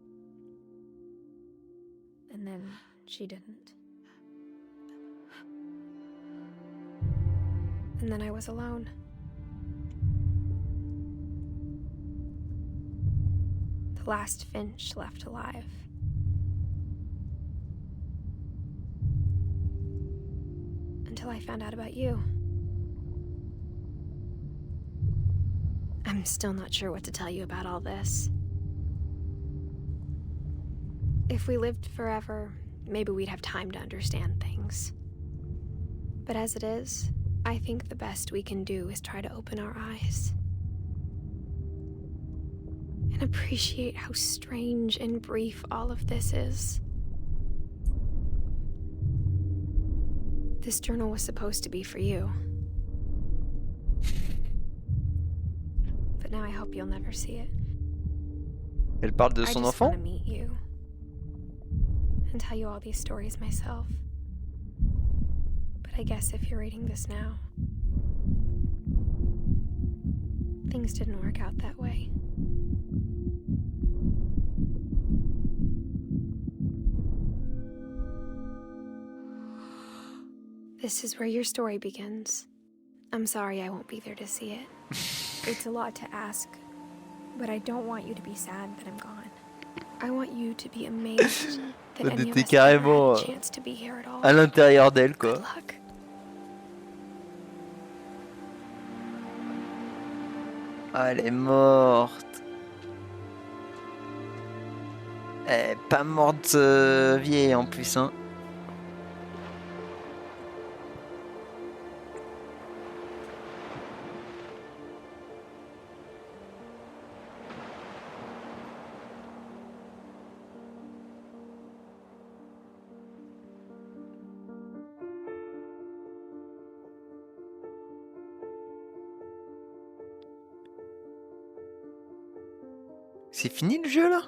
and then she didn't. And then I was alone. The last Finch left alive. Until I found out about you. I'm still not sure what to tell you about all this. If we lived forever, maybe we'd have time to understand things. But as it is, I think the best we can do is try to open our eyes. And appreciate how strange and brief all of this is. This journal was supposed to be for you. But now I hope you'll never see it. Elle parle de son I just enfant? want to meet you and tell you all these stories myself. But I guess if you're reading this now, things didn't work out that way. This is where your story begins. I'm sorry I won't be there to see it. It's a lot to ask, but I don't want you to be sad that I'm gone. I want you to be amazed that any of us ever had a chance to be here at all. À l'intérieur d'elle, quoi. Good luck. Ah, elle est morte. Elle est pas morte vieille en plus, hein. C'est fini le jeu là?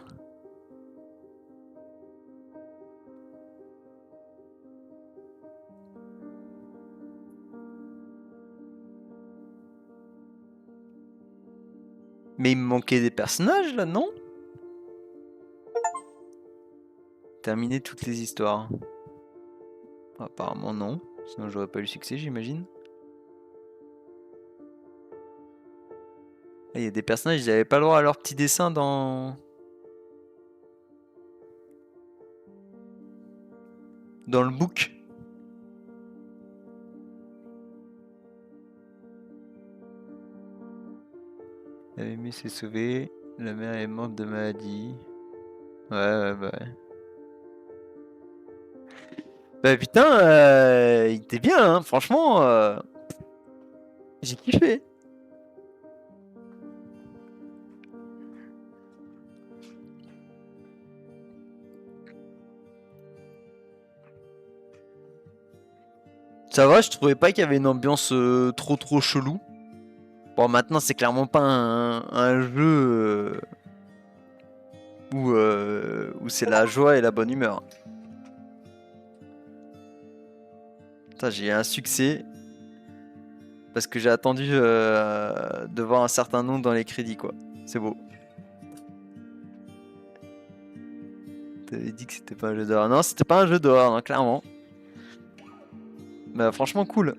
Mais il me manquait des personnages là, non? Terminer toutes les histoires. Apparemment non, sinon j'aurais pas eu le succès j'imagine. Il y a des personnages, ils n'avaient pas le droit à leur petit dessin dans dans le book. La mémé s'est sauvée. La mère est morte de maladie. Ouais. Bah putain, il était bien, hein. Franchement, j'ai kiffé. Ça va, je trouvais pas qu'il y avait une ambiance trop chelou. Bon, maintenant, c'est clairement pas un jeu où c'est la joie et la bonne humeur. Putain, j'ai eu un succès. Parce que j'ai attendu de voir un certain nom dans les crédits, quoi. C'est beau. T'avais dit que c'était pas un jeu d'horreur. Non, c'était pas un jeu d'horreur, non, clairement. Bah, franchement, cool.